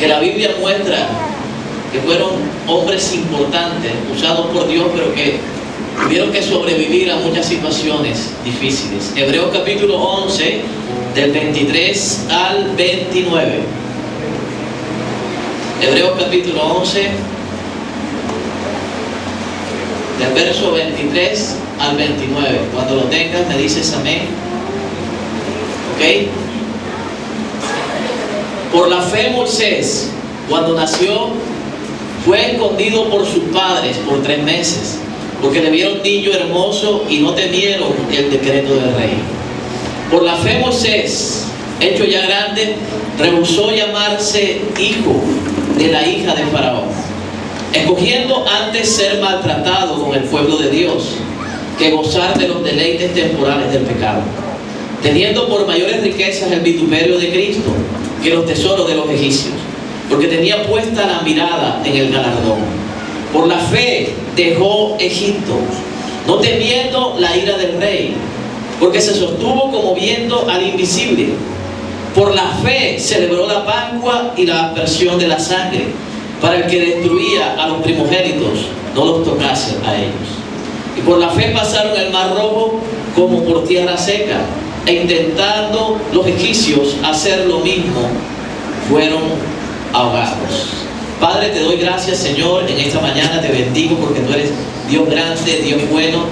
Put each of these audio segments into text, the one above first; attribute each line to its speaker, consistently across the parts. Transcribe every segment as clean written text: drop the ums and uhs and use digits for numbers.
Speaker 1: que la Biblia muestra que fueron hombres importantes, usados por Dios, pero que tuvieron que sobrevivir a muchas situaciones difíciles. Hebreos capítulo 11, del 23 al 29. Hebreos capítulo 11, del verso 23 al 29. Cuando lo tengas me dices amén. ¿Ok? Por la fe Moisés, cuando nació, fue escondido por sus padres por 3 meses, porque le vieron niño hermoso y no temieron el decreto del rey. Por la fe Moisés, hecho ya grande, rehusó llamarse hijo de la hija de Faraón, escogiendo antes ser maltratado con el pueblo de Dios que gozar de los deleites temporales del pecado, teniendo por mayores riquezas el vituperio de Cristo que los tesoros de los egipcios, porque tenía puesta la mirada en el galardón. Por la fe dejó Egipto, no temiendo la ira del rey, porque se sostuvo como viendo al invisible. Por la fe celebró la Pascua y la aspersión de la sangre, para el que destruía a los primogénitos no los tocase a ellos. Y por la fe pasaron el mar rojo como por tierra seca, e intentando los egipcios hacer lo mismo, fueron ahogados. Padre, te doy gracias, Señor, en esta mañana te bendigo porque tú eres Dios grande, Dios bueno,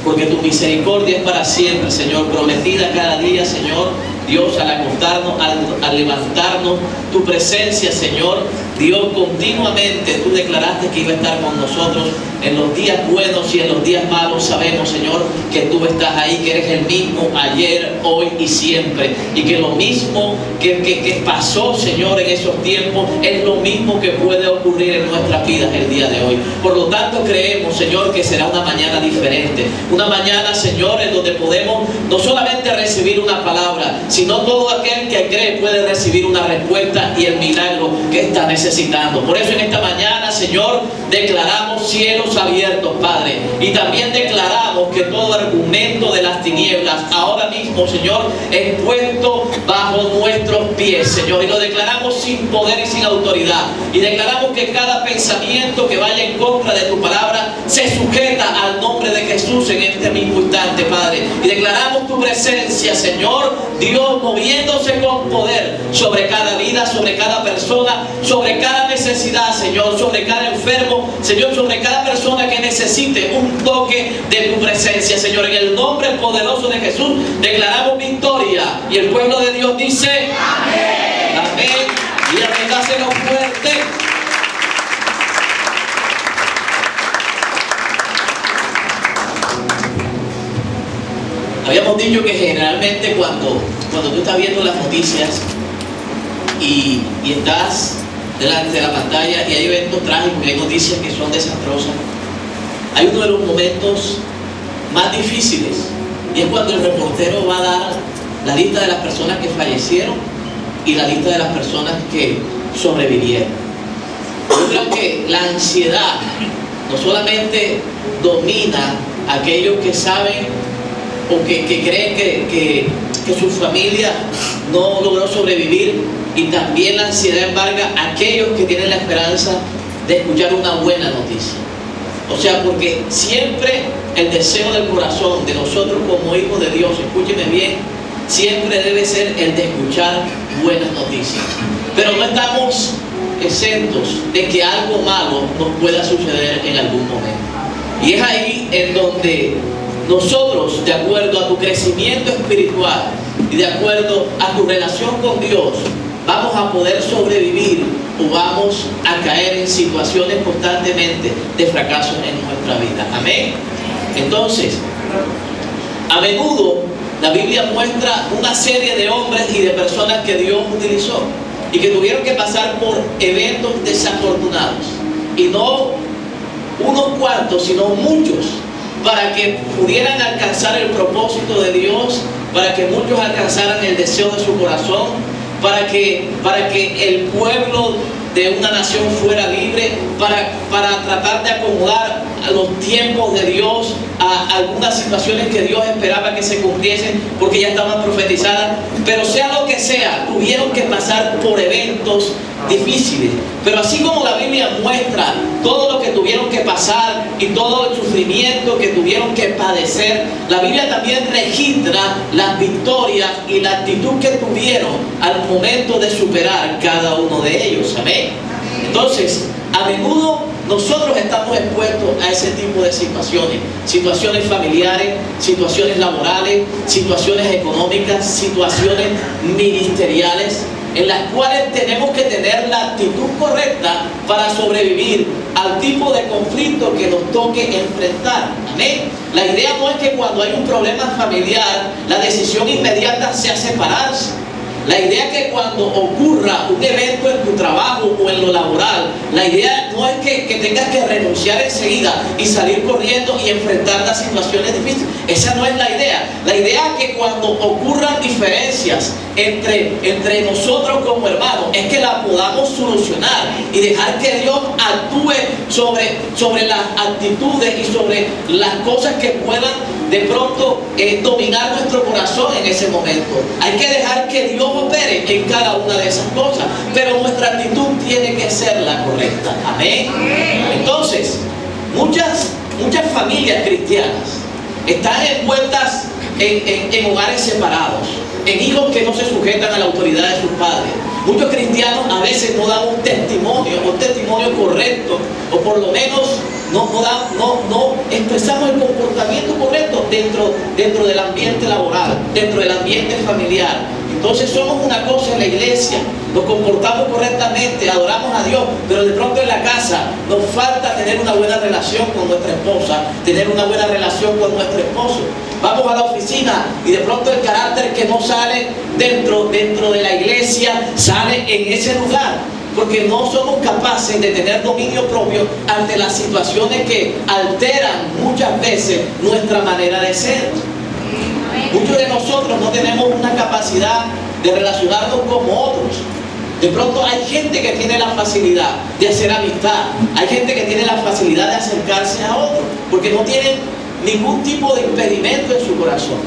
Speaker 1: porque tu misericordia es para siempre, Señor, prometida cada día, Señor, Dios, al acostarnos, al levantarnos, tu presencia, Señor, Dios, continuamente tú declaraste que iba a estar con nosotros en los días buenos y en los días malos. Sabemos, Señor, que tú estás ahí, que eres el mismo ayer, hoy y siempre, y que lo mismo que pasó, Señor, en esos tiempos es lo mismo que puede ocurrir en nuestras vidas el día de hoy. Por lo tanto, creemos, Señor, que será una mañana diferente, una mañana, Señor, en donde podemos no solamente recibir una palabra, sino todo aquel que cree puede recibir una respuesta y el milagro que está necesitando. Por eso en esta mañana, Señor, declaramos cielos abiertos, Padre, y también declaramos que todo argumento de las tinieblas ahora mismo, Señor, es puesto bajo nuestros pies, Señor, y lo declaramos sin poder y sin autoridad, y declaramos que cada pensamiento que vaya en contra de tu palabra se sujeta al nombre de Jesús en este mismo instante, Padre, y declaramos tu presencia, Señor, Dios, moviéndose con poder sobre cada vida, sobre cada persona, sobre cada necesidad, Señor, sobre cada enfermo, Señor, sobre cada persona que necesite un toque de tu presencia, Señor. En el nombre poderoso de Jesús declaramos victoria, y el pueblo de Dios dice amén, amén, y amén. Dáselo fuerte. Habíamos dicho que generalmente cuando tú estás viendo las noticias y estás delante de la pantalla y hay eventos trágicos y hay noticias que son desastrosas, hay uno de los momentos más difíciles, y es cuando el reportero va a dar la lista de las personas que fallecieron y la lista de las personas que sobrevivieron. Yo creo que la ansiedad no solamente domina a aquellos que saben o que creen que su familia no logró sobrevivir, y también la ansiedad embarga a aquellos que tienen la esperanza de escuchar una buena noticia. O sea, porque siempre el deseo del corazón de nosotros como hijos de Dios, escúcheme bien, siempre debe ser el de escuchar buenas noticias. Pero no estamos exentos de que algo malo nos pueda suceder en algún momento. Y es ahí en donde nosotros, de acuerdo a tu crecimiento espiritual y de acuerdo a tu relación con Dios, vamos a poder sobrevivir o vamos a caer en situaciones constantemente de fracaso en nuestra vida. Amén. Entonces, a menudo la Biblia muestra una serie de hombres y de personas que Dios utilizó y que tuvieron que pasar por eventos desafortunados, y no unos cuantos, sino muchos, para que pudieran alcanzar el propósito de Dios, para que muchos alcanzaran el deseo de su corazón, para que el pueblo de una nación fuera libre, para tratar de acomodar a los tiempos de Dios a algunas situaciones que Dios esperaba que se cumpliesen porque ya estaban profetizadas. Pero sea lo que sea, tuvieron que pasar por eventos momentos difíciles. Pero así como la Biblia muestra todo lo que tuvieron que pasar y todo el sufrimiento que tuvieron que padecer, la Biblia también registra las victorias y la actitud que tuvieron al momento de superar cada uno de ellos. Amén. Entonces, a menudo nosotros estamos expuestos a ese tipo de situaciones familiares, situaciones laborales, situaciones económicas, situaciones ministeriales, en las cuales tenemos que tener la actitud correcta para sobrevivir al tipo de conflicto que nos toque enfrentar. Amén. La idea no es que cuando hay un problema familiar, la decisión inmediata sea separarse. La idea es que cuando ocurra un evento en tu trabajo o en lo laboral, la idea no es que tengas que renunciar enseguida y salir corriendo y enfrentar las situaciones difíciles. Esa no es la idea. La idea es que cuando ocurran diferencias entre nosotros como hermanos, es que la podamos solucionar y dejar que Dios actúe sobre las actitudes y sobre las cosas que puedan de pronto dominar nuestro corazón en ese momento. Hay que dejar que Dios opere en cada una de esas cosas, pero nuestra actitud tiene que ser la correcta. Amén. Entonces, muchas familias cristianas están envueltas en hogares separados, en hijos que no se sujetan a la autoridad de sus padres. Muchos cristianos a veces no dan un testimonio correcto, o por lo menos no expresamos el comportamiento correcto dentro del ambiente laboral, dentro del ambiente familiar. Entonces somos una cosa en la iglesia, nos comportamos correctamente, adoramos a Dios, pero de pronto en la casa nos falta tener una buena relación con nuestra esposa, tener una buena relación con nuestro esposo. Vamos a la oficina y de pronto el carácter que no sale dentro de la iglesia sale en ese lugar, porque no somos capaces de tener dominio propio ante las situaciones que alteran muchas veces nuestra manera de ser. Muchos de nosotros no tenemos una capacidad de relacionarnos como otros. De pronto hay gente que tiene la facilidad de hacer amistad, hay gente que tiene la facilidad de acercarse a otros, porque no tienen ningún tipo de impedimento en su corazón.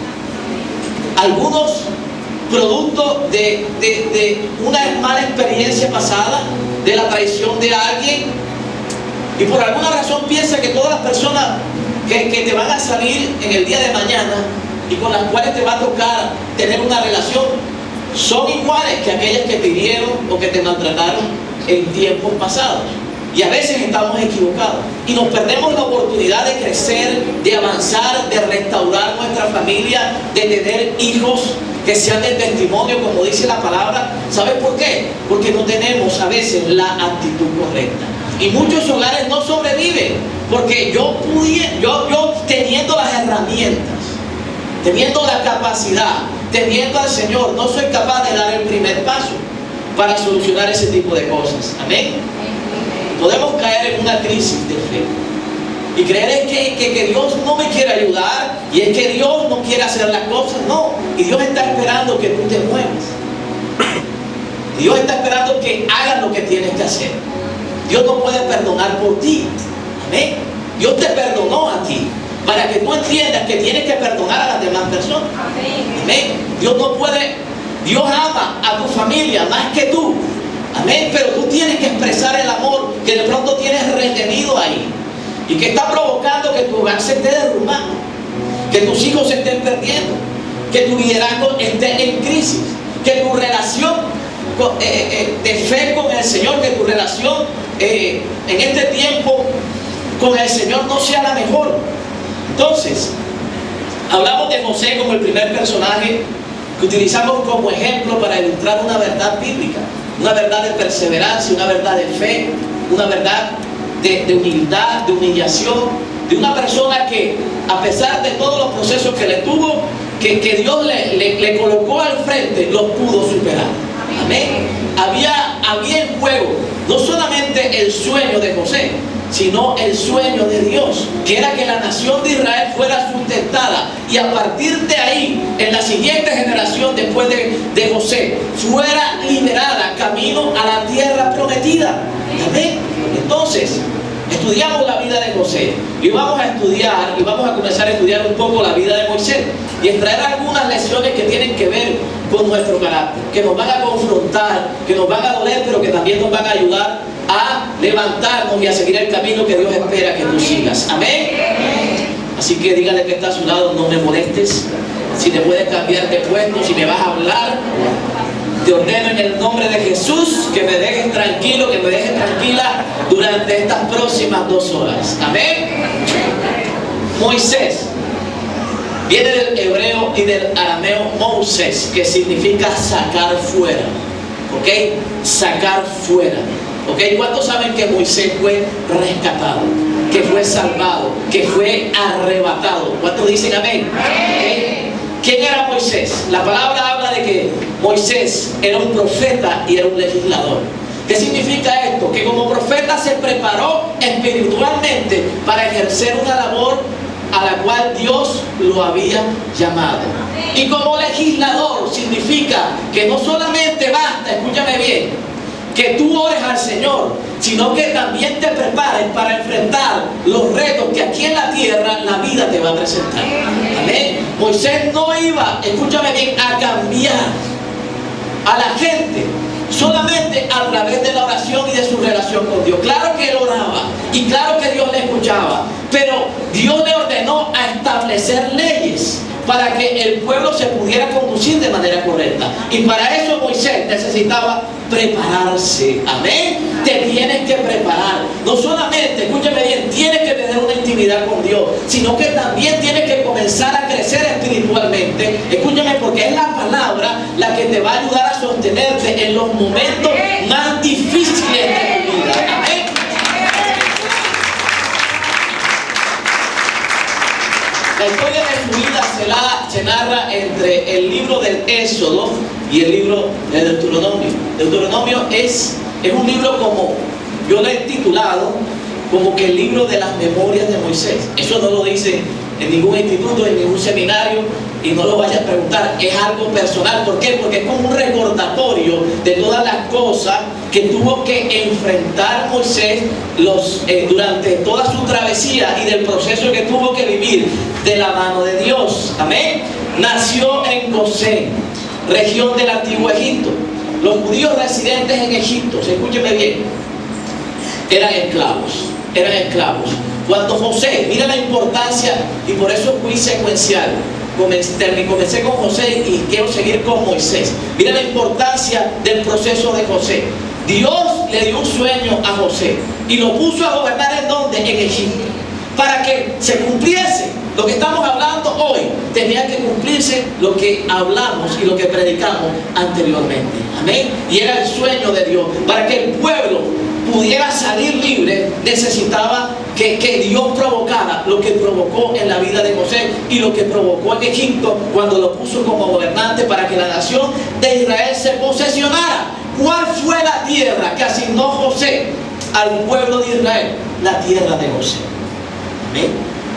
Speaker 1: Algunos producto de una mala experiencia pasada, de la traición de alguien, y por alguna razón piensa que todas las personas que te van a salir en el día de mañana y con las cuales te va a tocar tener una relación son iguales que aquellas que te hirieron o que te maltrataron en tiempos pasados. Y a veces estamos equivocados y nos perdemos la oportunidad de crecer, de avanzar, de restaurar nuestra familia, de tener hijos que sean de testimonio, como dice la palabra. ¿Sabes por qué? Porque no tenemos a veces la actitud correcta. Y muchos hogares no sobreviven porque yo teniendo las herramientas, teniendo la capacidad, teniendo al Señor, no soy capaz de dar el primer paso para solucionar ese tipo de cosas. Amén. Podemos caer en una crisis de fe y creer que Dios no me quiere ayudar y es que Dios no quiere hacer las cosas. No, y Dios está esperando que tú te muevas. Dios está esperando que hagas lo que tienes que hacer. Dios no puede perdonar por ti. Amén. Dios te perdonó a ti para que tú entiendas que tienes que perdonar a las demás personas. Amén. Dios ama a tu familia más que tú. Amén. Pero tú tienes que expresar el amor que de pronto tienes retenido ahí y que está provocando que tu hogar se esté derrumbando, que tus hijos se estén perdiendo, que tu liderazgo esté en crisis, que tu relación de fe con el Señor, que tu relación en este tiempo con el Señor no sea la mejor. Entonces, hablamos de José como el primer personaje que utilizamos como ejemplo para ilustrar una verdad bíblica, una verdad de perseverancia, una verdad de fe, una verdad de humildad, de humillación, de una persona que a pesar de todos los procesos que le tuvo, que Dios le colocó al frente, los pudo superar. Amén. Había en juego no solamente el sueño de José, sino el sueño de Dios, que era que la nación de Israel fuera sustentada y a partir de ahí, en la siguiente generación después de José, fuera liberada camino a la tierra prometida. Amén. Entonces, estudiamos la vida de José y vamos a estudiar y vamos a comenzar a estudiar un poco la vida de Moisés y extraer algunas lecciones que tienen que ver con nuestro carácter, que nos van a confrontar, que nos van a doler, pero que también nos van a ayudar a levantarnos y a seguir el camino que Dios espera que tú sigas. Amén. Así que dígale que está a su lado, no me molestes. Si te puedes cambiar de puesto, si me vas a hablar, te ordeno en el nombre de Jesús que me dejes tranquilo, que me dejes tranquila durante estas próximas 2 horas. Amén. Moisés viene del hebreo y del arameo Moses, que significa sacar fuera. ¿Ok? Sacar fuera. ¿Ok? ¿Cuántos saben que Moisés fue rescatado? Que fue salvado, que fue arrebatado. ¿Cuántos dicen amén? ¿Okay? ¿Quién era Moisés? La palabra habla de que Moisés era un profeta y era un legislador. ¿Qué significa esto? Que como profeta se preparó espiritualmente para ejercer una labor a la cual Dios lo había llamado. Y como legislador significa que no solamente basta, escúchame bien, que tú ores al Señor, sino que también te prepares para enfrentar los retos que aquí en la tierra la vida te va a presentar. Amén. Moisés no iba, escúchame bien, a cambiar a la gente solamente a través de la oración y de su relación con Dios. Claro que él oraba y claro que Dios le escuchaba, pero Dios le ordenó a establecer leyes para que el pueblo se pudiera conducir de manera correcta. Y para eso Moisés necesitaba prepararse. Amén. Te tienes que preparar. No solamente, escúchame bien, tienes que tener una intimidad con Dios, sino que también tienes que comenzar a crecer espiritualmente. Escúchame, porque es la palabra la que te va a ayudar a sostenerte en los momentos más difíciles de tu vida. Amén. La historia de su vida se narra entre el libro del Éxodo y el libro de Deuteronomio. Deuteronomio es un libro, como yo lo he titulado, como que el libro de las memorias de Moisés. Eso no lo dice en ningún instituto, en ningún seminario, y no lo vayas a preguntar, es algo personal. ¿Por qué? Porque es como un recordatorio de todas las cosas que tuvo que enfrentar Moisés durante toda su travesía y del proceso que tuvo que vivir de la mano de Dios. Amén. Nació en Gosén, región del antiguo Egipto. Los judíos residentes en Egipto, escúcheme bien, eran esclavos. Cuando José, mira la importancia, y por eso fui secuencial. Comencé con José y quiero seguir con Moisés. Mira la importancia del proceso de José. Dios le dio un sueño a José y lo puso a gobernar ¿en dónde? En Egipto. Para que se cumpliese lo que estamos hablando hoy, tenía que cumplirse lo que hablamos y lo que predicamos anteriormente. Amén. Y era el sueño de Dios. Para que el pueblo pudiera salir libre, necesitaba que Dios provocara lo que provocó en la vida de José y lo que provocó en Egipto cuando lo puso como gobernante para que la nación de Israel se posesionara. ¿Cuál fue la tierra que asignó José al pueblo de Israel? La tierra de José. ¿Amén?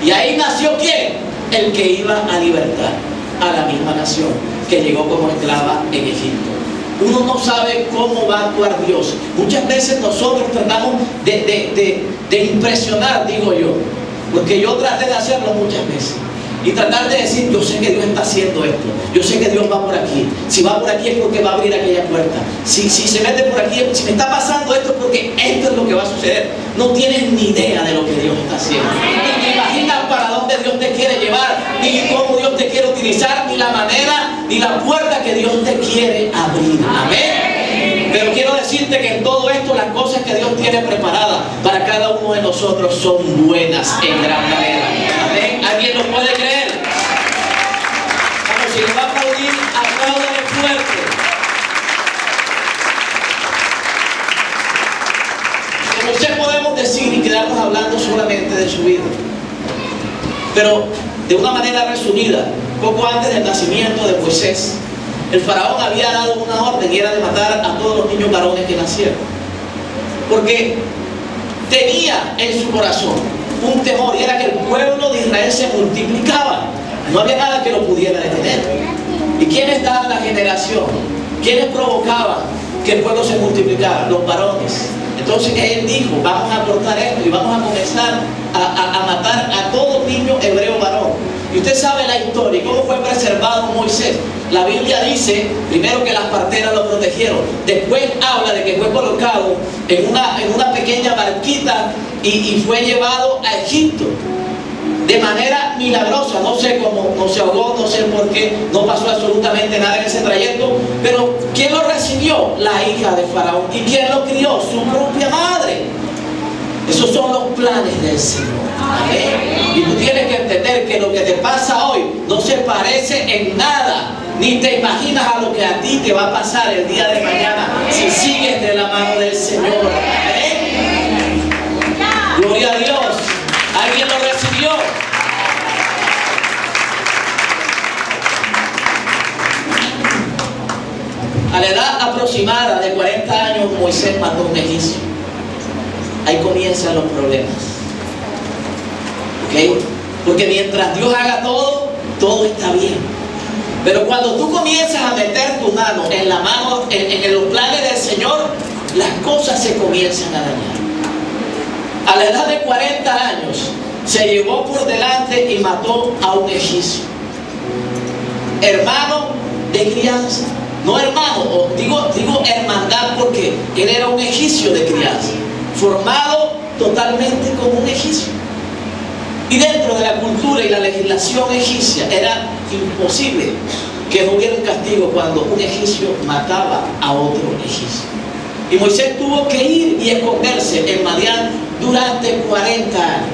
Speaker 1: Y ahí nació ¿quién? El que iba a libertar a la misma nación que llegó como esclava en Egipto. Uno no sabe cómo va a actuar Dios. Muchas veces nosotros tratamos de impresionar, digo yo, porque yo traté de hacerlo muchas veces. Y tratar de decir, yo sé que Dios está haciendo esto, yo sé que Dios va por aquí. Si va por aquí es porque va a abrir aquella puerta. Si se mete por aquí, si me está pasando esto es porque esto es lo que va a suceder. No tienes ni idea de lo que Dios está haciendo. Ni te imaginas para dónde Dios te quiere llevar, ni cómo Dios te quiere utilizar, ni la manera, ni la puerta que Dios te quiere abrir. Amén. Pero quiero decirte que en todo esto las cosas que Dios tiene preparadas para cada uno de nosotros son buenas en gran manera. Amén. ¿Alguien lo puede creer? Vamos, si le va a aplaudir, apláudale fuerte. Como usted podemos decir y quedarnos hablando solamente de su vida, pero de una manera resumida, poco antes del nacimiento de Moisés, el faraón había dado una orden y era de matar a todos los niños varones que nacieron, porque tenía en su corazón un temor, y era que el pueblo de Israel se multiplicaba. No había nada que lo pudiera detener. ¿Y quiénes daban la generación? ¿Quiénes provocaban que el pueblo se multiplicara? Los varones. Entonces él dijo, vamos a cortar esto y vamos a comenzar a matar a todo niño hebreo varón. Y usted sabe la historia, cómo fue preservado Moisés. La Biblia dice, primero, que las parteras lo protegieron. Después habla de que fue colocado en una pequeña barquita y fue llevado a Egipto. De manera milagrosa, no sé cómo, no se ahogó, no sé por qué, no pasó absolutamente nada en ese trayecto. Pero ¿quién lo recibió? La hija de Faraón. ¿Y quién lo crió? Su propia madre. Esos son los planes del Señor. Amén. Y tú tienes que entender que lo que te pasa hoy no se parece en nada, ni te imaginas a lo que a ti te va a pasar el día de mañana si sigues de la mano del Señor. Amén. Gloria a Dios. ¿Alguien lo recibió? A la edad aproximada de 40 años, Moisés mató a un egipcio. Ahí comienzan los problemas. ¿Ok? Porque mientras Dios haga todo, todo está bien. Pero cuando tú comienzas a meter tu mano en la mano, en los planes del Señor, las cosas se comienzan a dañar. A la edad de 40 años, se llevó por delante y mató a un egipcio. Hermano de crianza. No hermano, digo hermandad, porque él era un egipcio de crianza, formado totalmente como un egipcio. Y dentro de la cultura y la legislación egipcia era imposible que no hubiera un castigo cuando un egipcio mataba a otro egipcio. Y Moisés tuvo que ir y esconderse en Madián durante 40 años.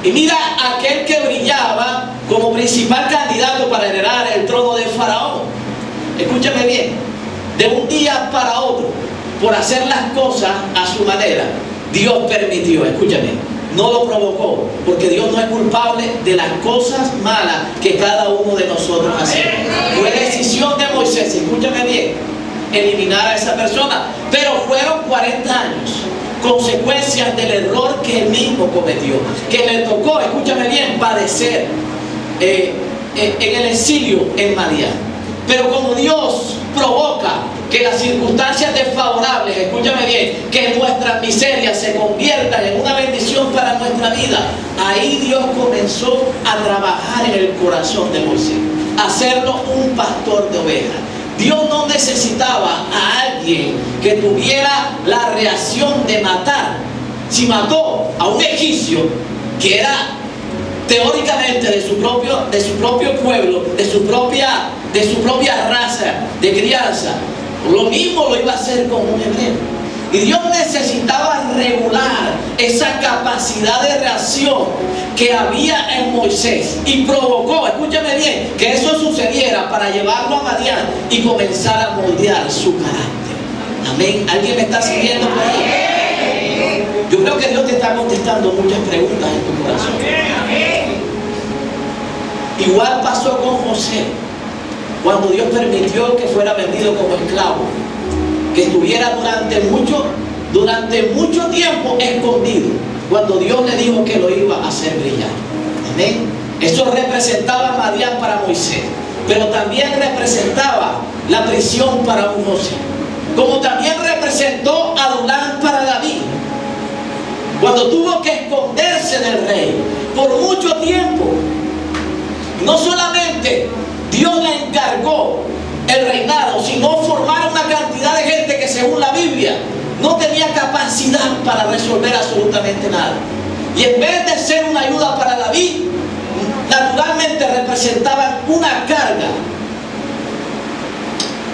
Speaker 1: Y mira, aquel que brillaba como principal candidato para heredar el trono de Faraón, escúchame bien, de un día para otro, por hacer las cosas a su manera, Dios permitió, escúchame, no lo provocó, porque Dios no es culpable de las cosas malas que cada uno de nosotros hacemos. Fue decisión de Moisés, escúchame bien, eliminar a esa persona, pero fueron 40 años, consecuencias del error que él mismo cometió, que le tocó, escúchame bien, padecer en el exilio en Madián. Pero como Dios provoca que las circunstancias desfavorables, escúchame bien, que nuestras miserias se conviertan en una bendición para nuestra vida, ahí Dios comenzó a trabajar en el corazón de Moisés, a hacerlo un pastor de ovejas. Dios no necesitaba a alguien que tuviera la reacción de matar. Si mató a un egipcio que era teóricamente de su propio pueblo, de su propia raza de crianza, lo mismo lo iba a hacer con un hebreo. Y Dios necesitaba regular esa capacidad de reacción que había en Moisés, y provocó, escúchame bien, que eso sucediera para llevarlo a Madián y comenzar a moldear su carácter. Amén. ¿Alguien me está siguiendo por ahí? Yo creo que Dios te está contestando muchas preguntas en tu corazón. Igual pasó con José, cuando Dios permitió que fuera vendido como esclavo, que estuviera durante mucho tiempo escondido, cuando Dios le dijo que lo iba a hacer brillar. Amén. Eso representaba Madián para Moisés, pero también representaba la prisión para un José, como también representó a Adulán para David, cuando tuvo que esconderse del rey por mucho tiempo. No solamente Dios le encargó el reinado, sino formar una cantidad de gente que, según la Biblia, no tenía capacidad para resolver absolutamente nada. Y en vez de ser una ayuda para David, naturalmente representaban una carga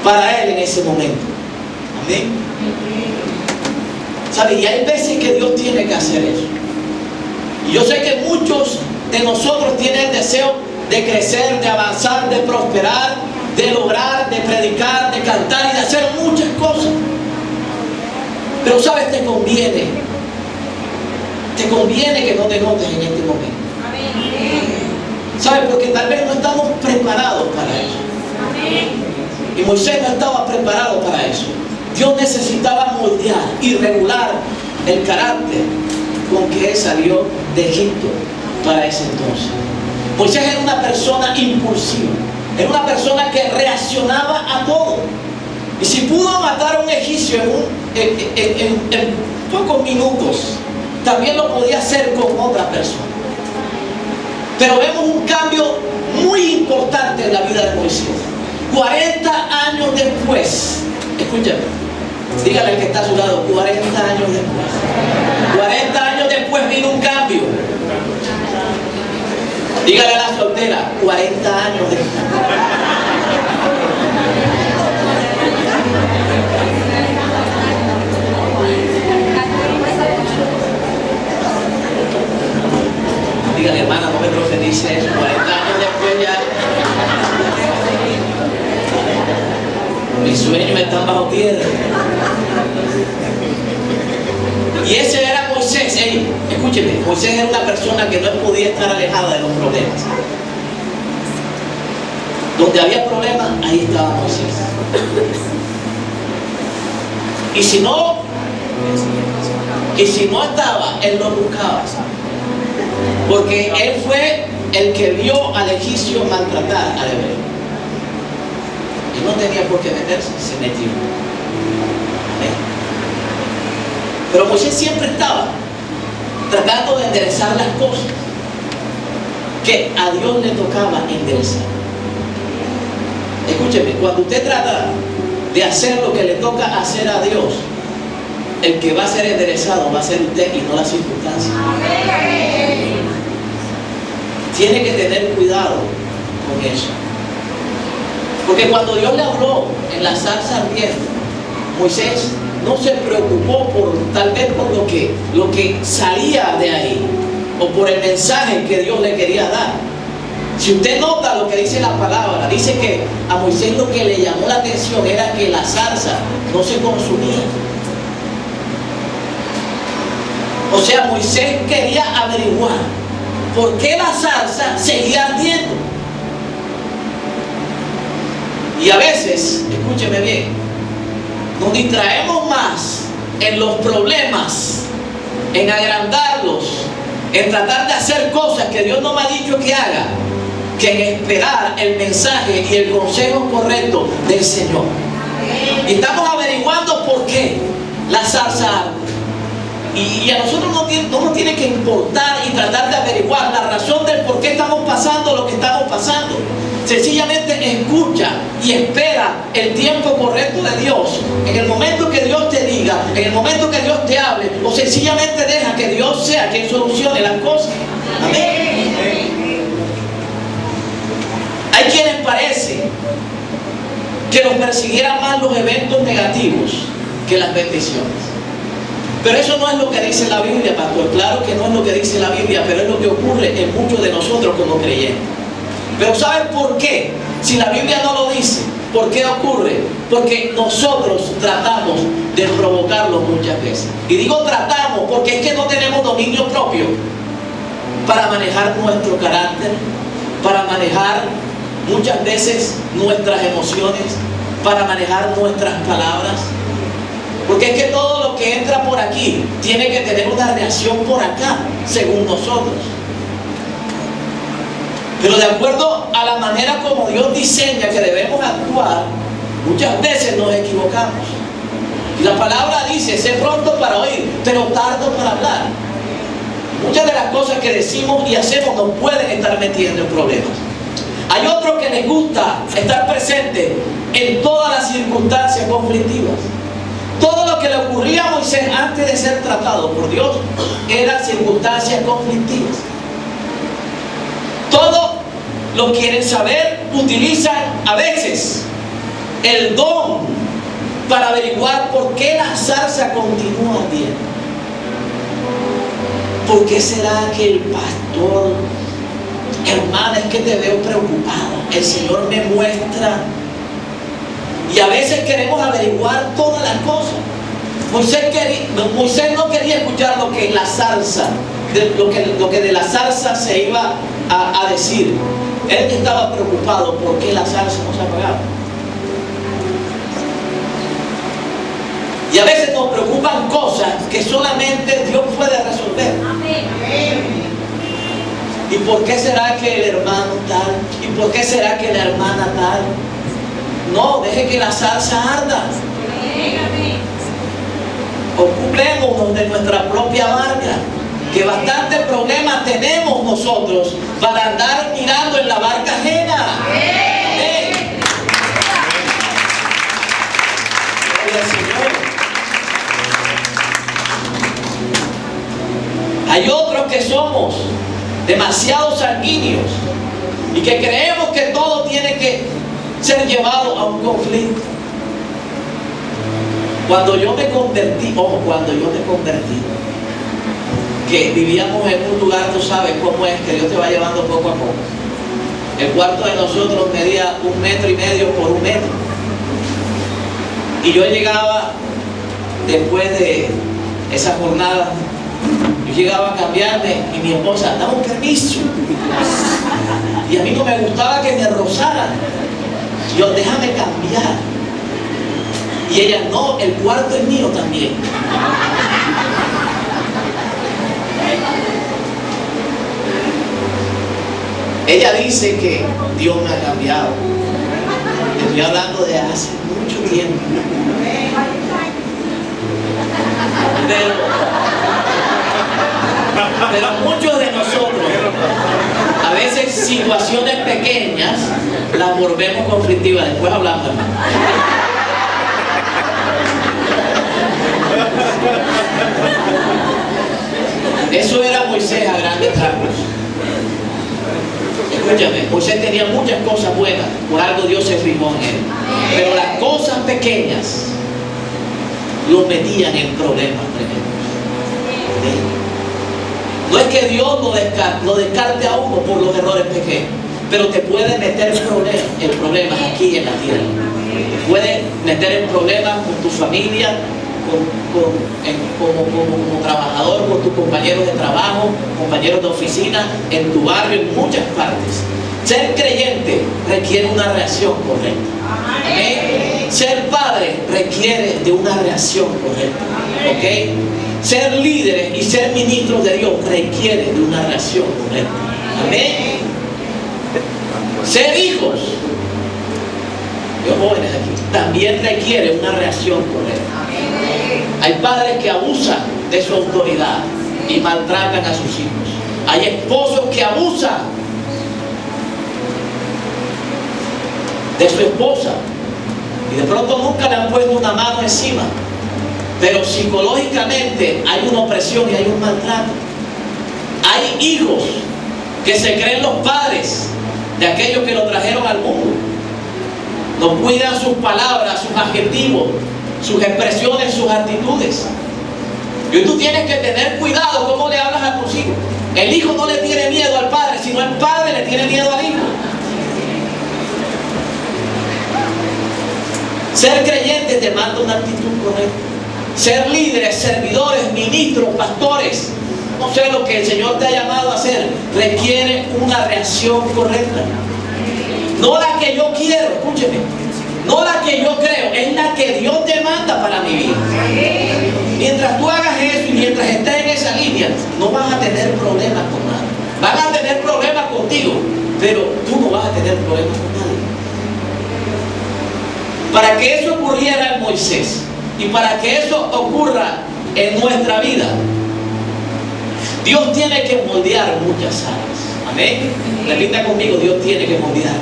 Speaker 1: para él en ese momento. Amén. ¿Sabes? Y hay veces que Dios tiene que hacer eso. Y yo sé que muchos de nosotros tienen el deseo de crecer, de avanzar, de prosperar, de lograr, de predicar, de cantar y de hacer muchas cosas. Pero sabes, te conviene que no te notes en este momento. ¿Sabes? Porque tal vez no estamos preparados para eso. Y Moisés no estaba preparado para eso. Dios necesitaba moldear y regular el carácter con que él salió de Egipto para ese entonces. Moisés era una persona impulsiva, era una persona que reaccionaba a todo. Y si pudo matar a un egipcio en pocos minutos, también lo podía hacer con otra persona. Pero vemos un cambio muy importante en la vida de Moisés. 40 años después, escúchame, dígale al que está a su lado, 40 años después. 40 años después vino un cambio. Dígale a la soltera, 40 años después. Dígale, hermana, no me profetice eso. 40 años después ya mis sueños están bajo tierra. Y ese era Moisés. Escúcheme, Moisés era una persona que no podía estar alejada de los problemas. Donde había problemas, ahí estaba Moisés. Y si no estaba, él lo buscaba. Porque él fue el que vio al egipcio maltratar al hebreo. Y no tenía por qué meterse, se metió. Pero Moisés siempre estaba tratando de enderezar las cosas que a Dios le tocaba enderezar. Escúcheme, cuando usted trata de hacer lo que le toca hacer a Dios, el que va a ser enderezado va a ser usted y no las circunstancias. Tiene que tener cuidado con eso. Porque cuando Dios le habló en la zarza ardiente, Moisés no se preocupó tal vez por lo que salía de ahí o por el mensaje que Dios le quería dar. Si usted nota lo que dice la palabra, dice que a Moisés lo que le llamó la atención era que la zarza no se consumía. O sea, Moisés quería averiguar por qué la zarza seguía ardiendo. Y a veces, escúcheme bien, nos distraemos más en los problemas, en agrandarlos, en tratar de hacer cosas que Dios no me ha dicho que haga, que en esperar el mensaje y el consejo correcto del Señor. Y estamos averiguando por qué la zarza arde. Y a nosotros no nos tiene que importar y tratar de averiguar la razón del por qué estamos pasando lo que estamos pasando. Sencillamente escucha y espera el tiempo correcto de Dios. En el momento que Dios te diga, en el momento que Dios te hable, o sencillamente deja que Dios sea quien solucione las cosas. Amén. Hay quienes parece que nos persiguieran más los eventos negativos que las bendiciones. Pero eso no es lo que dice la Biblia, pastor. Claro que no es lo que dice la Biblia, pero es lo que ocurre en muchos de nosotros como creyentes. Pero ¿saben por qué? Si la Biblia no lo dice, ¿por qué ocurre? Porque nosotros tratamos de provocarlo muchas veces. Y digo tratamos porque es que no tenemos dominio propio para manejar nuestro carácter, para manejar muchas veces nuestras emociones, para manejar nuestras palabras. Porque es que todo lo que entra por aquí tiene que tener una reacción por acá, según nosotros. Pero de acuerdo a la manera como Dios diseña que debemos actuar, muchas veces nos equivocamos. Y la palabra dice, sé pronto para oír, pero tardo para hablar. Muchas de las cosas que decimos y hacemos nos pueden estar metiendo en problemas. Hay otros que les gusta estar presentes en todas las circunstancias conflictivas. Todo lo que le ocurría a Moisés antes de ser tratado por Dios eran circunstancias conflictivas. Todo lo quieren saber, utilizan a veces el don para averiguar por qué la zarza continúa ardiendo. ¿Por qué será que el pastor, hermana, es que te veo preocupada? El Señor me muestra. Y a veces queremos averiguar todas las cosas. Moisés no quería escuchar lo que la zarza, lo que de la zarza se iba a decir. Él estaba preocupado por qué la zarza no se apagaba. Y a veces nos preocupan cosas que solamente Dios puede resolver. ¿Y por qué será que el hermano tal? ¿Y por qué será que la hermana tal? No, deje que la salsa arda. Ocupémonos de nuestra propia barca, que bastantes problemas tenemos nosotros para andar mirando en la barca ajena. Amén. Gloria al Señor. Hay otros que somos demasiado sanguíneos y que creemos que todo tiene que ser llevado a un conflicto. Cuando yo me convertí, que vivíamos en un lugar, tú sabes cómo es, que Dios te va llevando poco a poco. El cuarto de nosotros medía 1,5 metros por 1 metro. Y yo llegaba, después de esa jornada, yo llegaba a cambiarme y mi esposa, dame un permiso. Y a mí no me gustaba que me rozaran. Yo, déjame cambiar. Y ella, no, el cuarto es mío también. Ella dice que Dios me ha cambiado. Estoy hablando de hace mucho tiempo. Pero muchos de nosotros, a veces situaciones pequeñas, las volvemos conflictivas. Después hablamos, hermano. Eso era Moisés a grandes rasgos. Escúchame, Moisés tenía muchas cosas buenas, por algo Dios se fijó en él. Pero las cosas pequeñas lo metían en problemas tremendos. No es que Dios lo descarte a uno por los errores pequeños, pero te puede meter en problemas aquí en la tierra. Te puede meter en problemas con tu familia, como trabajador, con tus compañeros de trabajo, compañeros de oficina, en tu barrio, en muchas partes. Ser creyente requiere una reacción correcta. ¿Okay? Ser padre requiere de una reacción correcta. ¿Okay? Ser líderes y ser ministros de Dios requiere de una reacción correcta. Amén. Ser hijos, los jóvenes aquí, también requiere una reacción correcta. Hay padres que abusan de su autoridad y maltratan a sus hijos. Hay esposos que abusan de su esposa y de pronto nunca le han puesto una mano encima, pero psicológicamente hay una opresión y hay un maltrato. Hay hijos que se creen los padres de aquellos que lo trajeron al mundo. No cuidan sus palabras, sus adjetivos, sus expresiones, sus actitudes. Y tú tienes que tener cuidado cómo le hablas a tus hijos. El hijo no le tiene miedo al padre, sino el padre le tiene miedo al hijo. Ser creyente demanda una actitud correcta. Ser líderes, servidores, ministros, pastores, no sé lo que el Señor te ha llamado a hacer, requiere una reacción correcta. No la que yo quiero, escúcheme, no la que yo creo, es la que Dios te manda para mi vida. Mientras tú hagas eso y mientras estés en esa línea, no vas a tener problemas con nadie. Van a tener problemas contigo, pero tú no vas a tener problemas con nadie. Para que eso ocurriera en Moisés y para que eso ocurra en nuestra vida, Dios tiene que moldear muchas áreas. Amén. Repita conmigo, Dios tiene que moldear.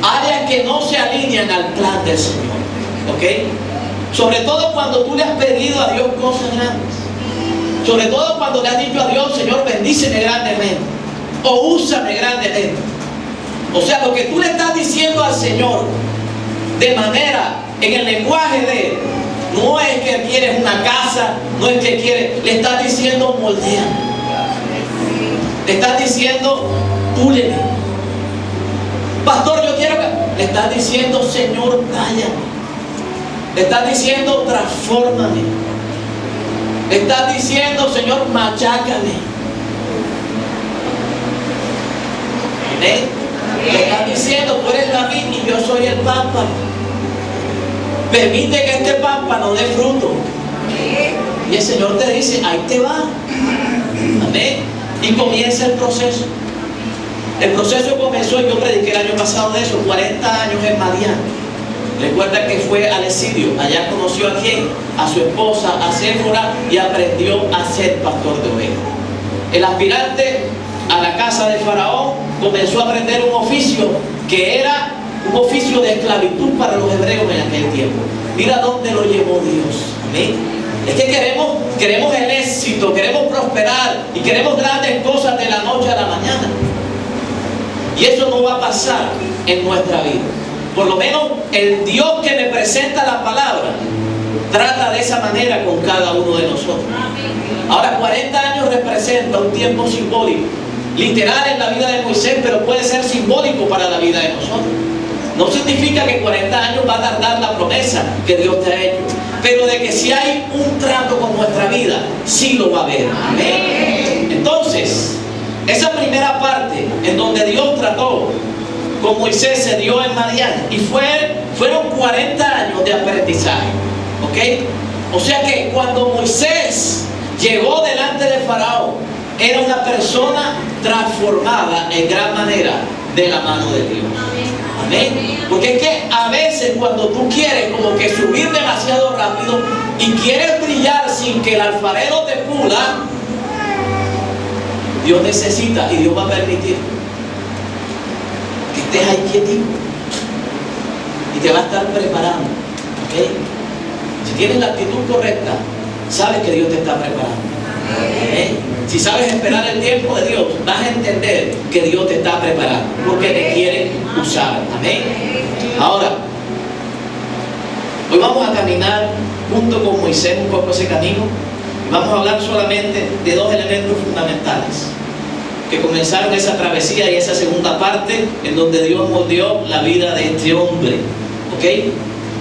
Speaker 1: Áreas que no se alinean al plan del Señor. ¿Ok? Sobre todo cuando tú le has pedido a Dios cosas grandes. Sobre todo cuando le has dicho a Dios, Señor, bendíceme grandemente. O úsame grandemente. O sea, lo que tú le estás diciendo al Señor, de manera, en el lenguaje de Él, no es que quieres una casa, no es que quieres, le estás diciendo moldea. Le estás diciendo púleme. Pastor, yo quiero que... Le estás diciendo, Señor, tállame. Le estás diciendo, transfórmame. Le estás diciendo, Señor, machácame. ¿Amén? Le estás diciendo, tú eres la vid y yo soy el pámpano. Permite que este pámpano dé fruto. Y el Señor te dice, ahí te va. Amén. Y comienza el proceso. El proceso comenzó, y yo prediqué el año pasado de eso, 40 años en Madián. Recuerda que fue al exilio. Allá conoció a quién, a su esposa, a Séfora, y aprendió a ser pastor de ovejas. El aspirante a la casa de Faraón comenzó a aprender un oficio que era un oficio de esclavitud para los hebreos en aquel tiempo. Mira dónde lo llevó Dios. Amén. Es que queremos el éxito, queremos prosperar y queremos grandes cosas de la noche a la mañana. Y eso no va a pasar en nuestra vida. Por lo menos el Dios que me presenta la palabra trata de esa manera con cada uno de nosotros. Ahora, 40 años representa un tiempo simbólico, literal en la vida de Moisés, pero puede ser simbólico para la vida de nosotros. No significa que 40 años va a tardar la promesa que Dios te ha hecho, pero de que si hay un trato con nuestra vida, sí lo va a haber. Amén. Entonces, esa primera parte en donde Dios trató con Moisés se dio en Madián, y fueron 40 años de aprendizaje. ¿Ok? O sea que cuando Moisés llegó delante de Faraón, era una persona transformada en gran manera de la mano de Dios. Amén. Porque es que a veces cuando tú quieres como que subir demasiado rápido y quieres brillar sin que el alfarero te pula, Dios necesita y Dios va a permitir que estés ahí quietito y te va a estar preparando. ¿Okay? Si tienes la actitud correcta, sabes que Dios te está preparando. ¿Okay? Si sabes esperar el tiempo de Dios, vas a entender que Dios te está preparando porque te quiere usar. Amén. Ahora, hoy vamos a caminar junto con Moisés un poco ese camino. Vamos a hablar solamente de dos elementos fundamentales que comenzaron esa travesía y esa segunda parte en donde Dios moldeó la vida de este hombre. ¿Ok?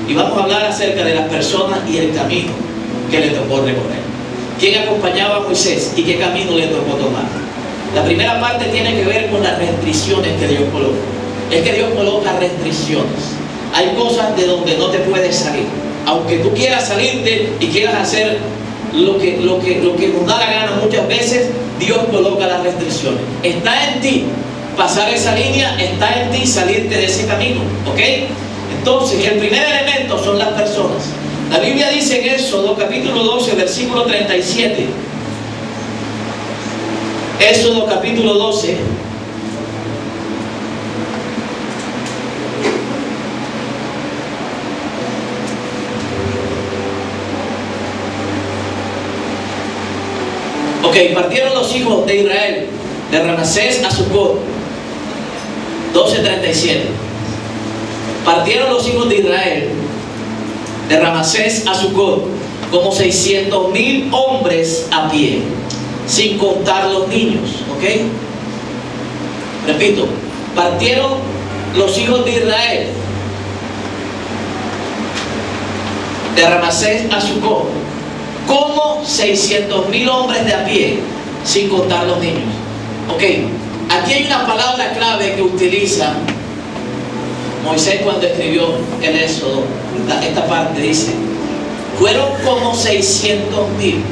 Speaker 1: Y vamos a hablar acerca de las personas y el camino que le tocó recorrer. ¿Quién acompañaba a Moisés y qué camino le tocó tomar? La primera parte tiene que ver con las restricciones que Dios coloca. Es que Dios coloca restricciones. Hay cosas de donde no te puedes salir. Aunque tú quieras salirte y quieras hacer lo que nos da la gana muchas veces, Dios coloca las restricciones. Está en ti pasar esa línea, está en ti salirte de ese camino. ¿Ok? Entonces, el primer elemento son las personas. La Biblia dice en Éxodo capítulo 12, versículo 37. Éxodo capítulo 12. Ok, partieron los hijos de Israel de Ramsés a Sucot. 12:37. Partieron los hijos de Israel de Ramsés a Sucot como 600,000 hombres a pie, sin contar los niños. ¿Ok? Repito, partieron los hijos de Israel de Ramsés a Sucot como 600,000 hombres de a pie, sin contar los niños. Ok, aquí hay una palabra clave que utiliza Moisés cuando escribió el Éxodo. Esta parte dice, fueron como 600,000.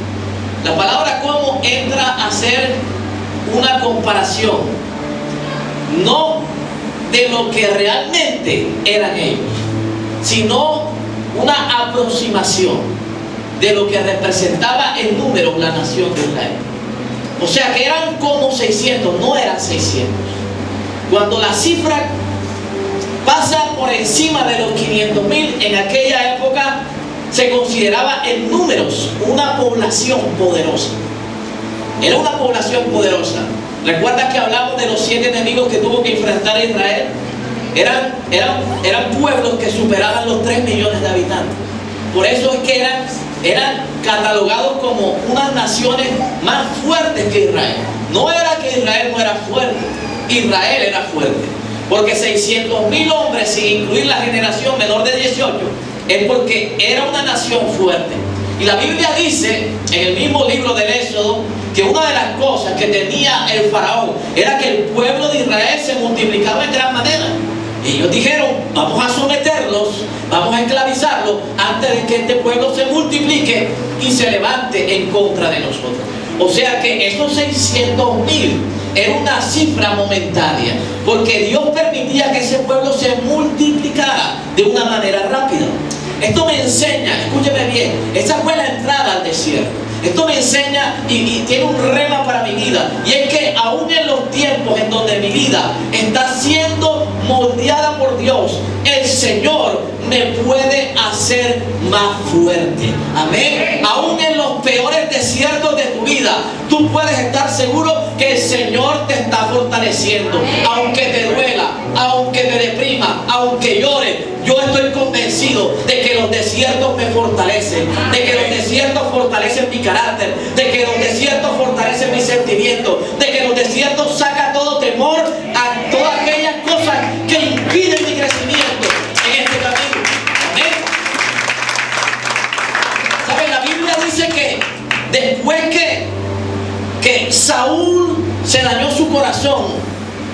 Speaker 1: La palabra como entra a ser una comparación, no de lo que realmente eran ellos, sino una aproximación de lo que representaba en número la nación de Israel. O sea que eran como 600, no eran 600. Cuando la cifra pasa por encima de los 500,000, en aquella época se consideraba en números una población poderosa. Era una población poderosa. ¿Recuerdas que hablamos de los 7 enemigos que tuvo que enfrentar a Israel? Eran pueblos que superaban los 3 millones de habitantes. Por eso es que eran catalogados como unas naciones más fuertes que Israel. No era que Israel no era fuerte, Israel era fuerte. Porque 600,000 hombres, sin incluir la generación menor de 18, es porque era una nación fuerte. Y la Biblia dice, en el mismo libro del Éxodo, que una de las cosas que tenía el faraón era que el pueblo de Israel se multiplicaba en gran manera. Y ellos dijeron, vamos a someterlos, vamos a esclavizarlos antes de que este pueblo se multiplique y se levante en contra de nosotros. O sea que esos 600,000 era una cifra momentánea, porque Dios permitía que ese pueblo se multiplicara de una manera rápida. Esto me enseña, escúcheme bien, esa fue la entrada al desierto. Esto me enseña y tiene un rema para mi vida, y es que aún en los tiempos en donde mi vida está siendo moldeada por Dios, el Señor me puede hacer más fuerte. Amén. Aún en los peores desiertos de tu vida, tú puedes estar seguro que el Señor te está fortaleciendo. Aunque te duela, aunque te deprima, aunque llores, yo estoy convencido de que los desiertos me fortalecen, de que los desiertos fortalecen mi carácter, de que los desiertos fortalecen mis sentimientos, de que los desiertos sacan todo temor a todas aquellas cosas que impiden mi crecimiento en este camino. Amén. ¿Saben? La Biblia dice que después que Saúl se dañó su corazón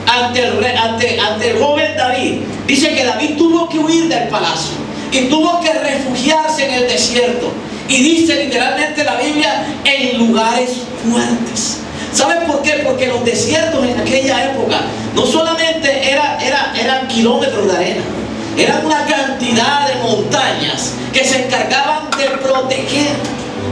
Speaker 1: ante el joven David, dice que David tuvo que huir del palacio y tuvo que refugiarse en el desierto. Y dice literalmente la Biblia, en lugares fuertes. ¿Saben por qué? Porque los desiertos en aquella época no solamente eran kilómetros de arena, eran una cantidad de montañas que se encargaban de proteger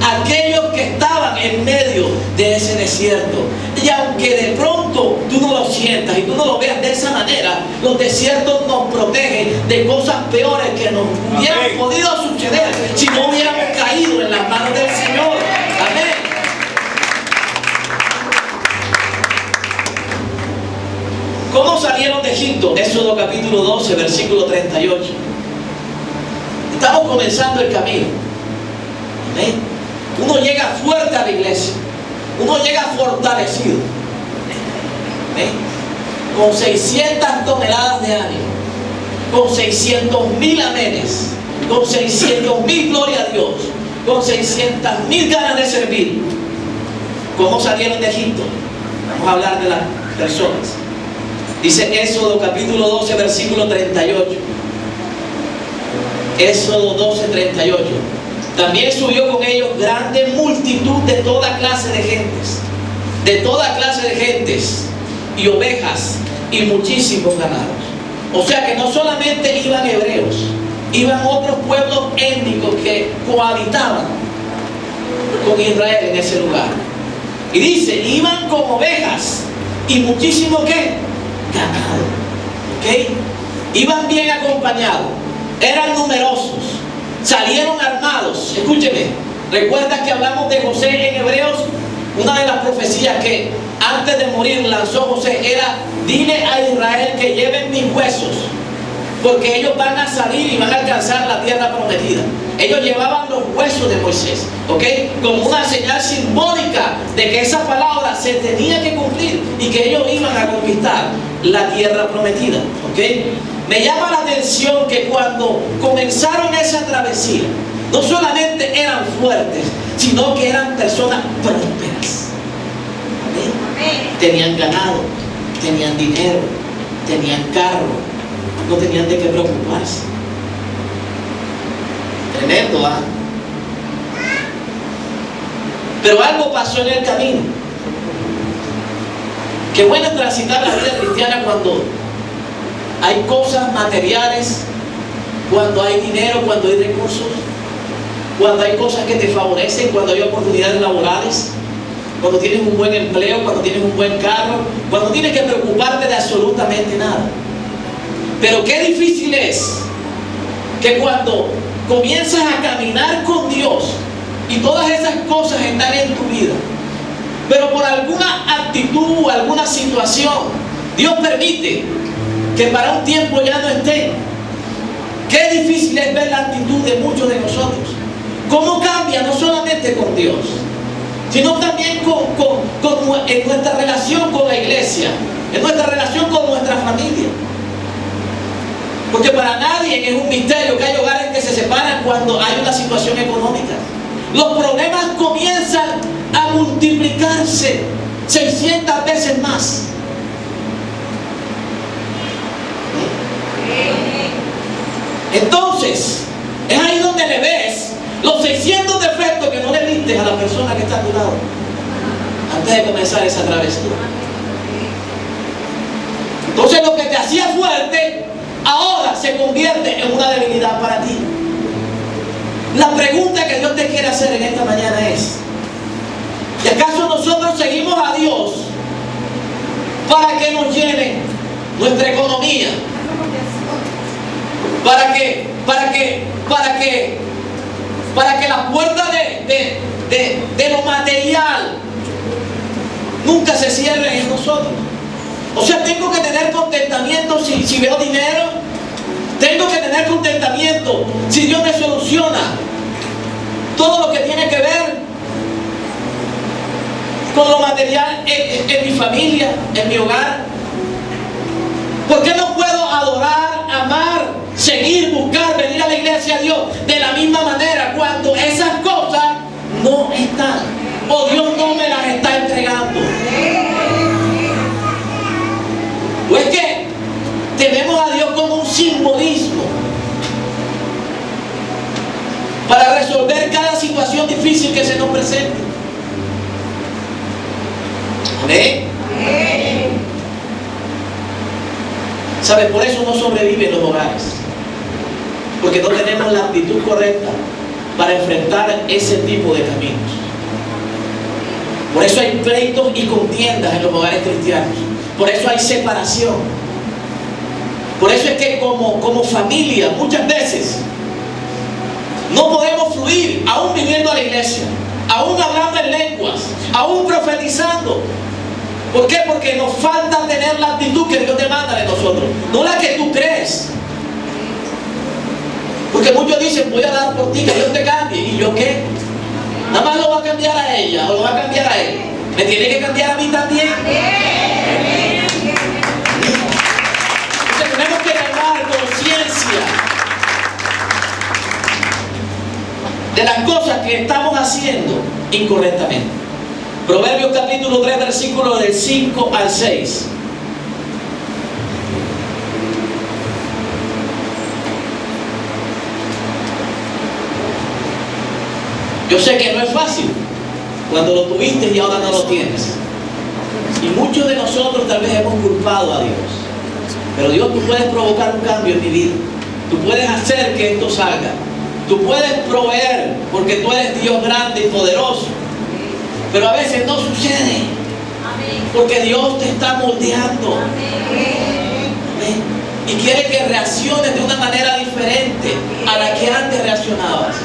Speaker 1: a aquellos que estaban en medio de ese desierto. Y aunque de pronto tú no lo sientas y tú no lo veas de esa manera, los desiertos nos protegen de cosas peores que nos hubieran podido suceder si no hubiéramos caído en las manos del Señor. Amén. ¿Cómo salieron de Egipto? Éxodo capítulo 12, versículo 38. Estamos comenzando el camino. Amén. Uno llega fuerte a la iglesia, uno llega fortalecido, ¿eh? Con 600 toneladas de ánimo, con 600,000 amenes, con 600,000 gloria a Dios, con 600,000 ganas de servir. ¿Cómo salieron de Egipto? Vamos a hablar de las personas. Dice Éxodo capítulo 12, versículo 38. Éxodo 12, 38. También subió con ellos grande multitud de toda clase de gentes, y ovejas, y muchísimos ganados. O sea que no solamente iban hebreos, iban otros pueblos étnicos que cohabitaban con Israel en ese lugar. Y dice, iban como ovejas, y muchísimo ¿qué? Ganado. ¿Ok? Iban bien acompañados, eran numerosos, salieron armados. Escúcheme, ¿recuerdas que hablamos de José en Hebreos? Una de las profecías que antes de morir lanzó José era: dile a Israel que lleven mis huesos, porque ellos van a salir y van a alcanzar la tierra prometida. Ellos llevaban los huesos de Moisés, ¿ok? Como una señal simbólica de que esa palabra se tenía que cumplir y que ellos iban a conquistar la tierra prometida, ¿ok? Me llama la atención que cuando comenzaron esa travesía, no solamente eran fuertes, sino que eran personas prósperas. ¿Amén? Tenían ganado, tenían dinero, tenían carro, no tenían de qué preocuparse. Tremendo, ¿ah? Pero algo pasó en el camino. Qué bueno es transitar la vida cristiana cuando hay cosas materiales, cuando hay dinero, cuando hay recursos, cuando hay cosas que te favorecen, cuando hay oportunidades laborales, cuando tienes un buen empleo, cuando tienes un buen carro, cuando tienes que preocuparte de absolutamente nada. Pero qué difícil es que cuando comienzas a caminar con Dios y todas esas cosas están en tu vida, pero por alguna actitud, alguna situación, Dios permite que para un tiempo ya no estén. Qué difícil es ver la actitud de muchos de nosotros. Cómo cambia no solamente con Dios, sino también en nuestra relación con la iglesia, en nuestra relación con nuestra familia. Porque para nadie es un misterio que hay hogares que se separan cuando hay una situación económica. Los problemas comienzan a multiplicarse 600 veces más. Entonces, es ahí donde le ves los 600 defectos que no le vistes a la persona que está a tu lado. antes de comenzar esa travesura. Entonces lo que te hacía fuerte ahora se convierte en una debilidad para ti. La pregunta que Dios te quiere hacer en esta mañana es: ¿y acaso nosotros seguimos a Dios para que nos llene nuestra economía? ¿Para que la puerta de lo material nunca se cierre en nosotros? O sea, tengo que tener contentamiento si veo dinero. Tengo que tener contentamiento si Dios me soluciona todo lo que tiene que ver con lo material en mi familia, en mi hogar. ¿Por qué no puedo adorar, amar, seguir, buscar, venir a la iglesia a Dios de la misma manera cuando esas cosas no están, o Dios no me las está entregando? ¿O es que tenemos a Dios como un simbolismo para resolver cada situación difícil que se nos presente? ¿Amén? ¿Sabe? Por eso no sobreviven los hogares, porque no tenemos la actitud correcta para enfrentar ese tipo de caminos. Por eso hay pleitos y contiendas en los hogares cristianos. Por eso hay separación. Por eso es que como familia muchas veces no podemos fluir, aún viniendo a la iglesia, aún hablando en lenguas, aún profetizando. ¿Por qué? Porque nos falta tener la actitud que Dios demanda de nosotros, no la que tú crees. Porque muchos dicen: voy a dar por ti, que Dios te cambie. ¿Y yo qué? Nada más lo va a cambiar a ella o lo va a cambiar a él. ¿Me tiene que cambiar a mí también? Entonces tenemos que tomar conciencia de las cosas que estamos haciendo incorrectamente. Proverbios capítulo 3, versículos del 5 al 6. Yo sé que no es fácil cuando lo tuviste y ahora no lo tienes. Y muchos de nosotros tal vez hemos culpado a Dios. Pero Dios, tú puedes provocar un cambio en mi vida. Tú puedes hacer que esto salga. Tú puedes proveer, porque tú eres Dios grande y poderoso. Pero a veces no sucede, porque Dios te está moldeando. Amén. Y quiere que reacciones de una manera diferente a la que antes reaccionabas.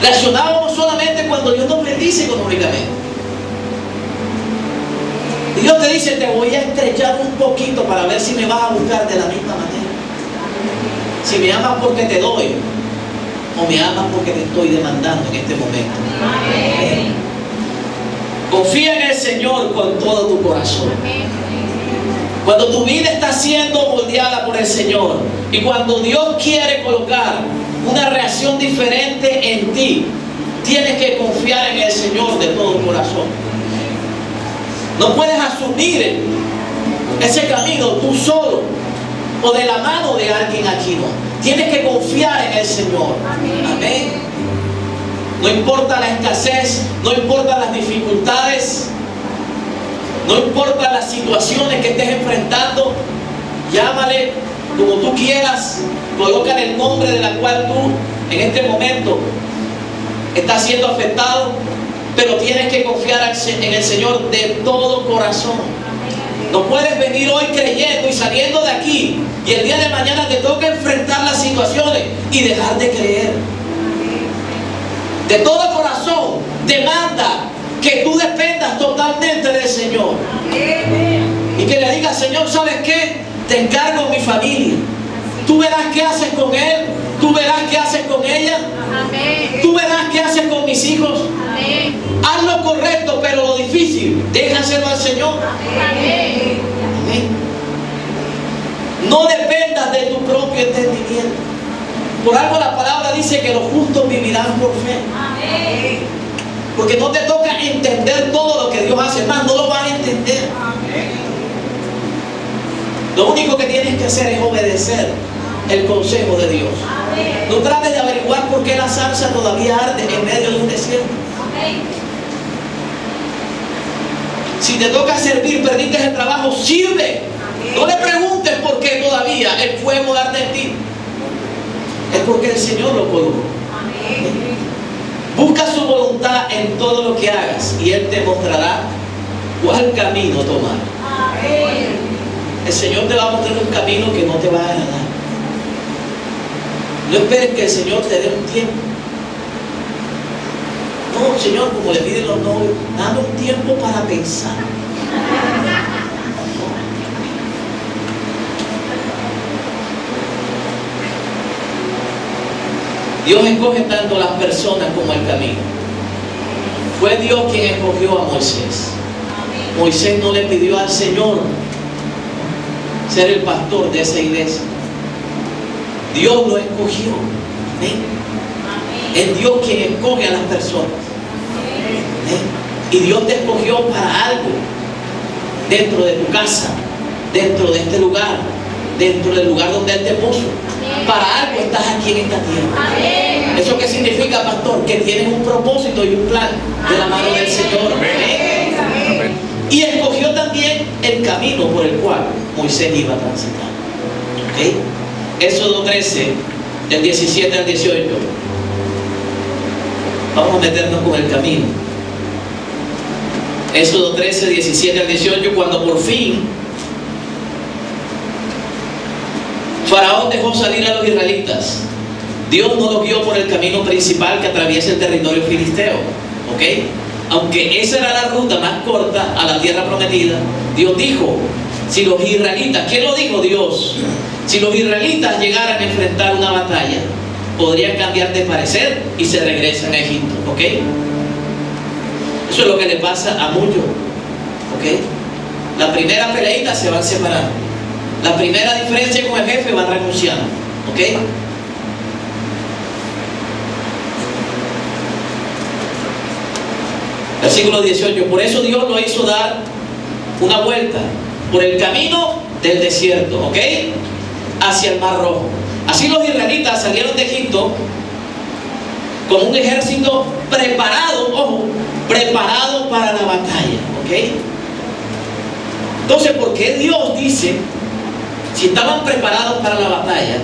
Speaker 1: Reaccionábamos solamente cuando Dios nos bendice económicamente. Y Dios te dice: te voy a estrechar un poquito para ver si me vas a buscar de la misma manera. Si me amas porque te doy, o me amas porque te estoy demandando en este momento. Amén. Confía en el Señor con todo tu corazón. Cuando tu vida está siendo moldeada por el Señor y cuando Dios quiere colocar una reacción diferente en ti, tienes que confiar en el Señor de todo corazón. No puedes asumir ese camino tú solo o de la mano de alguien aquí, no. Tienes que confiar en el Señor. Amén. No importa la escasez, no importa las dificultades, no importa las situaciones que estés enfrentando, llámale como tú quieras, colócale el nombre de la cual tú en este momento estás siendo afectado, pero tienes que confiar en el Señor de todo corazón. No puedes venir hoy creyendo y saliendo de aquí y el día de mañana te toca enfrentar las situaciones y dejar de creer. De todo corazón demanda que tú dependas totalmente del Señor y que le digas: Señor, ¿sabes qué? Te encargo mi familia. Tú verás qué haces con él, tú verás qué haces con ella, tú verás qué haces con mis hijos. Haz lo correcto, pero lo difícil, déjaselo al Señor. Amén. No dependas de tu propio entendimiento. Por algo la palabra dice que los justos vivirán por fe. Amén. Porque no te toca entender todo lo que Dios hace, más no lo vas a entender. Amén. Lo único que tienes que hacer es obedecer el consejo de Dios. Amén. No trates de averiguar por qué la zarza todavía arde en medio de un desierto. Si te toca servir, perdiste el trabajo, sirve. No le preguntes por qué todavía el fuego arde en ti. Es porque el Señor lo colocó. Busca su voluntad en todo lo que hagas y Él te mostrará cuál camino tomar. El Señor te va a mostrar un camino que no te va a agradar. No esperes que el Señor te dé un tiempo. No, Señor, como le piden los novios, dame un tiempo para pensar. Dios escoge tanto las personas como el camino. Fue Dios quien escogió a Moisés. Moisés no le pidió al Señor ser el pastor de esa iglesia. Dios lo escogió. ¿Amén? Es Dios quien escoge a las personas. Y Dios te escogió para algo. Dentro de tu casa, dentro de este lugar, dentro del lugar donde Él te puso. Para algo estás aquí en esta tierra. ¿Eso qué significa, pastor? Que tienes un propósito y un plan de la mano del Señor. Amén. Y escogió también el camino por el cual Moisés iba a transitar. ¿Okay? Éxodo 13, del 17 al 18. Vamos a meternos con el camino. Éxodo 13, 17 al 18, cuando por fin Faraón dejó salir a los israelitas. Dios no los guió por el camino principal que atraviesa el territorio filisteo. ¿Ok? Aunque esa era la ruta más corta a la tierra prometida, Dios dijo, si los israelitas, ¿quién lo dijo? Dios. Si los israelitas llegaran a enfrentar una batalla, podrían cambiar de parecer y se regresan a Egipto. ¿Ok? Eso es lo que le pasa a muchos. ¿Ok? La primera peleita se van separando. La primera diferencia con el jefe van renunciando. ¿Ok? Versículo 18. Por eso Dios lo hizo dar una vuelta por el camino del desierto. ¿Ok? Hacia el Mar Rojo. Así los israelitas salieron de Egipto con un ejército preparado, ojo, preparado para la batalla. ¿Ok? Entonces, ¿por qué Dios dice, si estaban preparados para la batalla,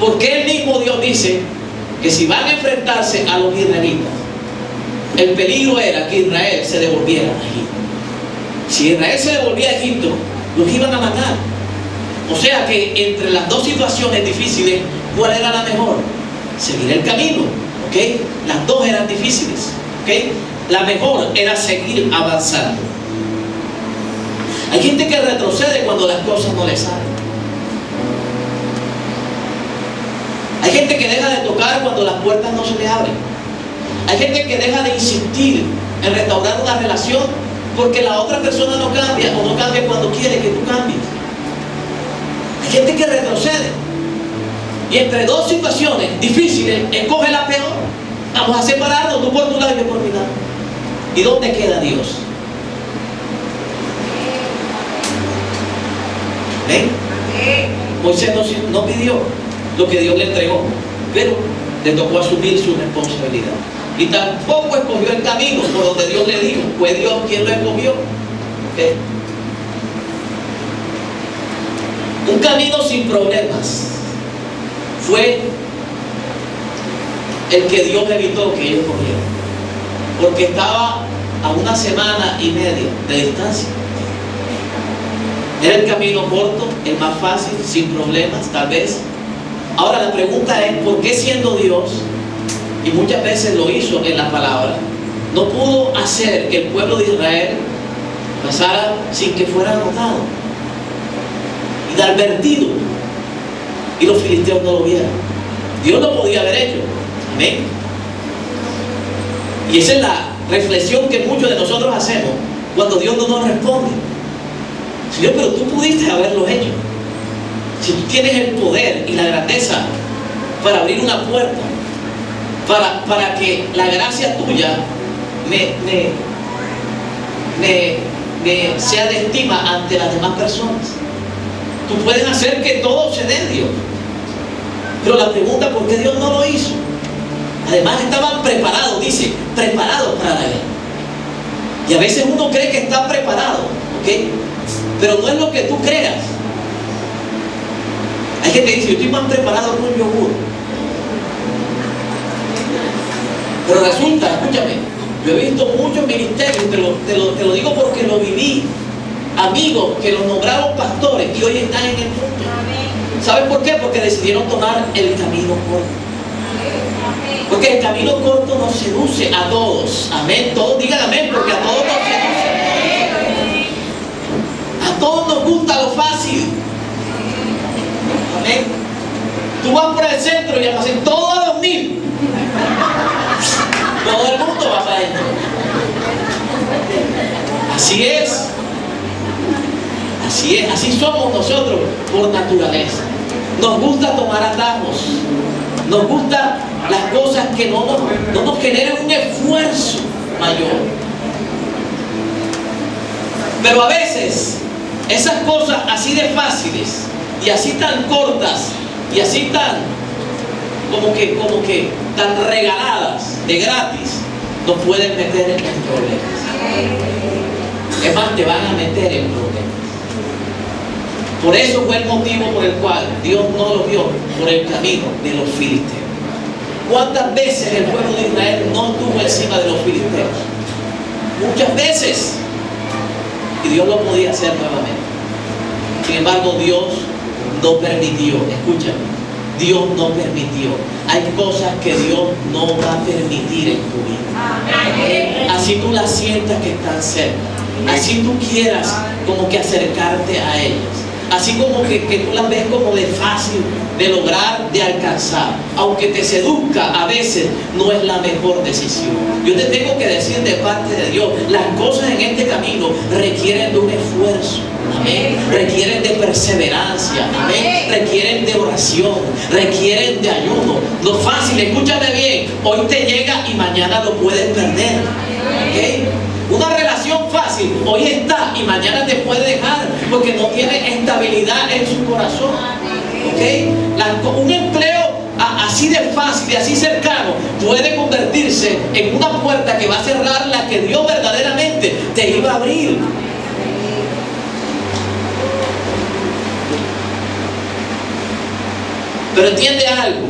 Speaker 1: por qué el mismo Dios dice que si van a enfrentarse a los israelitas, el peligro era que Israel se devolviera a Egipto? Si Israel se devolvía a Egipto, los iban a matar. O sea que entre las dos situaciones difíciles, ¿cuál era la mejor? Seguir el camino. ¿Ok? Las dos eran difíciles. ¿Ok? La mejor era seguir avanzando. Hay gente que retrocede cuando las cosas no le salen. Hay gente que deja de tocar cuando las puertas no se le abren. Hay gente que deja de insistir en restaurar una relación porque la otra persona no cambia o no cambia cuando quiere que tú cambies. Hay gente que retrocede y entre dos situaciones difíciles escoge la peor. Vamos a separarnos, tú por tu lado y yo por mi lado. ¿Y dónde queda Dios? ¿Ven? Moisés no pidió lo que Dios le entregó, pero le tocó asumir su responsabilidad. Y tampoco escogió el camino por donde Dios le dijo. Fue Dios quien lo escogió. ¿Okay? Un camino sin problemas fue el que Dios evitó que ellos cogieran, porque estaba a 1 semana y media de distancia. Era el camino corto, el más fácil, sin problemas, tal vez. Ahora la pregunta es, ¿por qué siendo Dios, y muchas veces lo hizo en la palabra, no pudo hacer que el pueblo de Israel pasara sin que fuera notado y advertido y los filisteos no lo vieran? Dios lo podía haber hecho. Amén. Y esa es la reflexión que muchos de nosotros hacemos cuando Dios no nos responde. Señor, pero tú pudiste haberlo hecho. Si tú tienes el poder y la grandeza para abrir una puerta, para que la gracia tuya me sea de estima ante las demás personas. Tú puedes hacer que todo se dé, Dios. Pero la pregunta, ¿por qué Dios no lo hizo? Además estaban preparados, dice, preparados para la guerra. Y a veces uno cree que está preparado, ¿ok? Pero no es lo que tú creas. Hay gente que dice, yo estoy más preparado que un yogur. Pero resulta, escúchame, yo he visto muchos ministerios, te lo digo porque lo viví, amigos que los nombraron pastores y hoy están en el mundo. ¿Saben por qué? Porque decidieron tomar el camino corto. Porque el camino corto nos seduce a todos. Amén. Todos digan amén, porque a todos nos seduce. A todos nos gusta lo fácil. Amén. Tú vas por el centro y almacén todo a 2000. Todo el mundo va para adentro. Así es. Así es. Así somos nosotros por naturaleza. Nos gusta tomar atajos. Nos gustan las cosas que no nos generan un esfuerzo mayor. Pero a veces esas cosas así de fáciles y así tan cortas y así tan como que tan regaladas de gratis nos pueden meter en problemas. Es más, te van a meter en problemas. Por eso fue el motivo por el cual Dios no los dio por el camino de los filisteos. ¿Cuántas veces el pueblo de Israel no estuvo encima de los filisteos? Muchas veces. Y Dios lo podía hacer nuevamente. Sin embargo, Dios no permitió. Escúchame. Dios no permitió. Hay cosas que Dios no va a permitir en tu vida. Así tú las sientas que están cerca. Así tú quieras como que acercarte a ellas. Así como que tú las ves como de fácil de lograr, de alcanzar. Aunque te seduzca, a veces no es la mejor decisión. Yo te tengo que decir de parte de Dios, las cosas en este camino requieren de un esfuerzo. Amén. Requieren de perseverancia. Amén. Requieren de oración. Requieren de ayuno. Lo fácil, escúchame bien, hoy te llega y mañana lo puedes perder. ¿Okay? Una relación fácil, hoy está y mañana te puede dejar porque no tiene estabilidad en su corazón. ¿Okay? Un empleo así de fácil y así cercano puede convertirse en una puerta que va a cerrar la que Dios verdaderamente te iba a abrir. Pero entiende algo,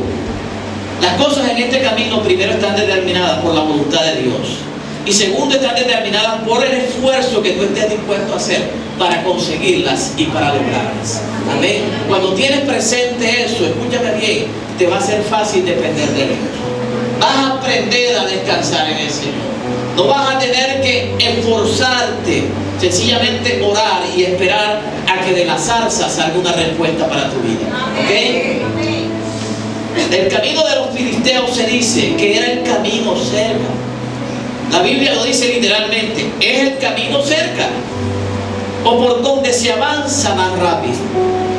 Speaker 1: las cosas en este camino primero están determinadas por la voluntad de Dios. Y segundo, están determinadas por el esfuerzo que tú estés dispuesto a hacer para conseguirlas y para lograrlas. Amén. Cuando tienes presente eso, escúchame bien, te va a ser fácil depender de Dios. Vas a aprender a descansar en el Señor. No vas a tener que esforzarte, sencillamente orar y esperar a que de la zarza salga una respuesta para tu vida. ¿Ok? El camino de los filisteos se dice que era el camino cerca. La Biblia lo dice literalmente, es el camino cerca, o por donde se avanza más rápido.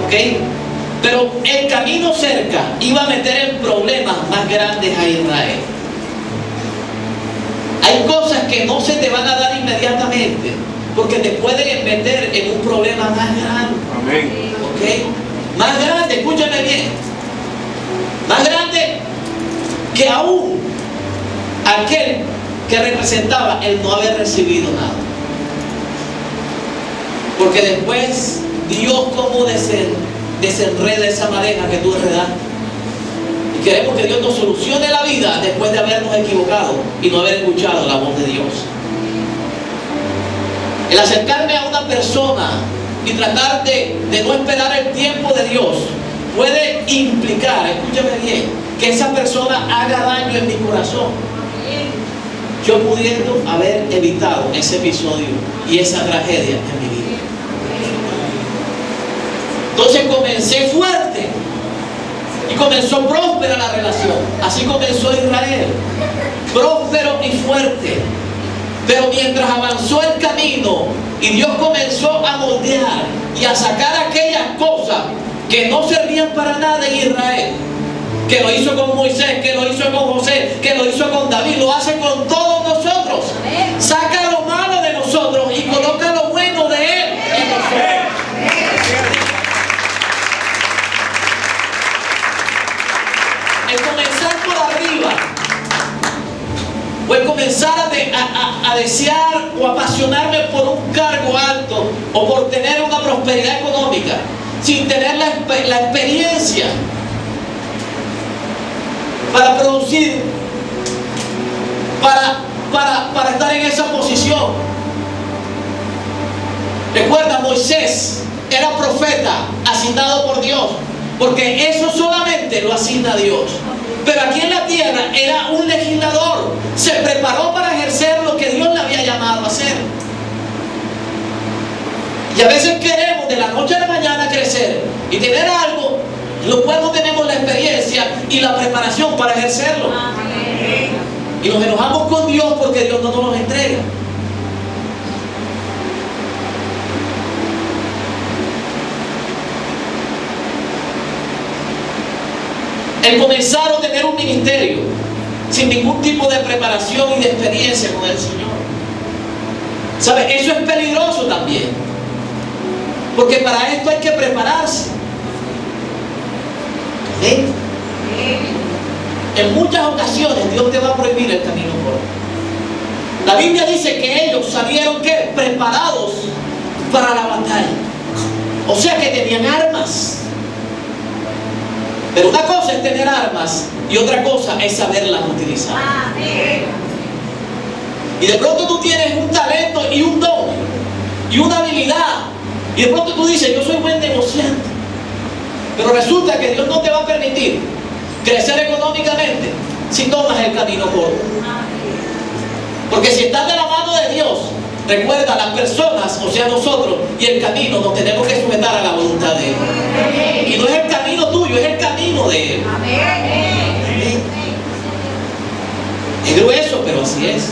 Speaker 1: ¿Ok? Pero el camino cerca iba a meter en problemas más grandes a Israel. Hay cosas que no se te van a dar inmediatamente, porque te pueden meter en un problema más grande.
Speaker 2: Amén.
Speaker 1: ¿Ok? Más grande, escúchame bien. Más grande que aún aquel que representaba el no haber recibido nada. Porque después Dios como desenreda esa madeja que tú enredaste. Y queremos que Dios nos solucione la vida después de habernos equivocado y no haber escuchado la voz de Dios. El acercarme a una persona y tratar de no esperar el tiempo de Dios puede implicar, escúchame bien, que esa persona haga daño en mi corazón. Yo pudiendo haber evitado ese episodio y esa tragedia en mi vida. Entonces comencé fuerte y comenzó próspera la relación. Así comenzó Israel, próspero y fuerte. Pero mientras avanzó el camino y Dios comenzó a moldear y a sacar aquellas cosas que no servían para nada en Israel, que lo hizo con Moisés, que lo hizo con José, que lo hizo con David, lo hace con todos nosotros. Saca lo malo de nosotros y coloca lo bueno de Él en nosotros. El comenzar por arriba o el comenzar a desear o apasionarme por un cargo alto o por tener una prosperidad económica sin tener la experiencia para producir, para estar en esa posición. Recuerda, Moisés era profeta asignado por Dios, porque eso solamente lo asigna Dios. Pero aquí en la tierra era un legislador, se preparó para ejercer lo que Dios le había llamado a hacer. Y a veces queremos de la noche a la mañana crecer y tener algo, lo cual no tenemos la experiencia y la preparación para ejercerlo. Y nos enojamos con Dios porque Dios no nos los entrega. El comenzar a tener un ministerio sin ningún tipo de preparación y de experiencia con el Señor, ¿sabe? Eso es peligroso también, porque para esto hay que prepararse. ¿Sí? En muchas ocasiones Dios te va a prohibir el camino corto. La Biblia dice que ellos salieron, ¿qué? Preparados para la batalla. O sea que tenían armas. Pero una cosa es tener armas y otra cosa es saberlas utilizar. Y de pronto tú tienes un talento y un don y una habilidad, y de pronto tú dices, yo soy buen negociante, pero resulta que Dios no te va a permitir crecer económicamente si tomas el camino corto. Porque si estás de la mano de Dios, recuerda, las personas, o sea nosotros, y el camino nos tenemos que sujetar a la voluntad de Él. Y no es el camino tuyo, es el camino de Él. Es grueso, pero así es.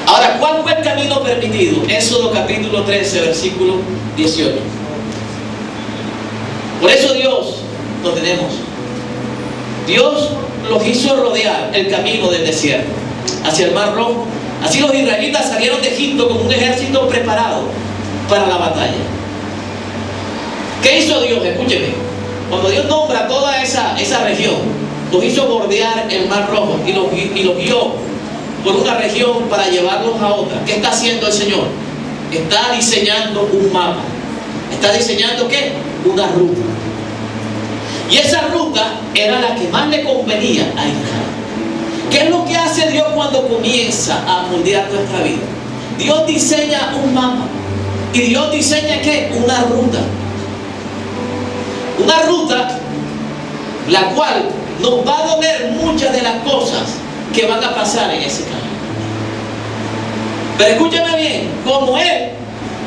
Speaker 1: Ahora, ¿cuál fue el camino permitido? Éxodo capítulo 13, versículo 18. Por eso Dios lo tenemos. Dios los hizo rodear el camino del desierto hacia el Mar Rojo. Así los israelitas salieron de Egipto con un ejército preparado para la batalla. ¿Qué hizo Dios? Escúcheme. Cuando Dios nombra toda esa región, los hizo bordear el Mar Rojo y los guió por una región para llevarlos a otra. ¿Qué está haciendo el Señor? Está diseñando un mapa. ¿Está diseñando qué? Una ruta. Y esa ruta era la que más le convenía a Israel. ¿Qué es lo que hace Dios cuando comienza a moldear nuestra vida? Dios diseña un mapa. ¿Y Dios diseña qué? Una ruta. Una ruta la cual nos va a doler muchas de las cosas que van a pasar en ese camino. Pero escúchame bien, como Él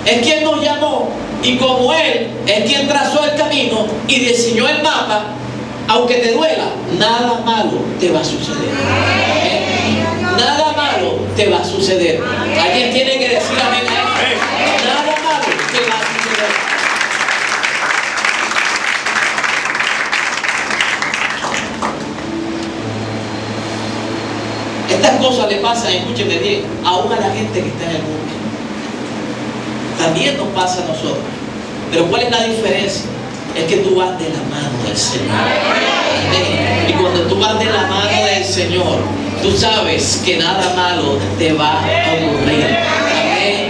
Speaker 1: es quien nos llamó y como Él es quien trazó el camino y diseñó el mapa, aunque te duela, nada malo te va a suceder. Nada malo te va a suceder. Alguien tiene que decir amén a eso. Nada malo te va a suceder. Estas cosas le pasan, escúcheme bien, aún a la gente que está en el mundo. También nos pasa a nosotros. Pero ¿cuál es la diferencia? Es que tú vas de la mano del Señor. Amén. Y cuando tú vas de la mano del Señor, tú sabes que nada malo te va a ocurrir. Amén.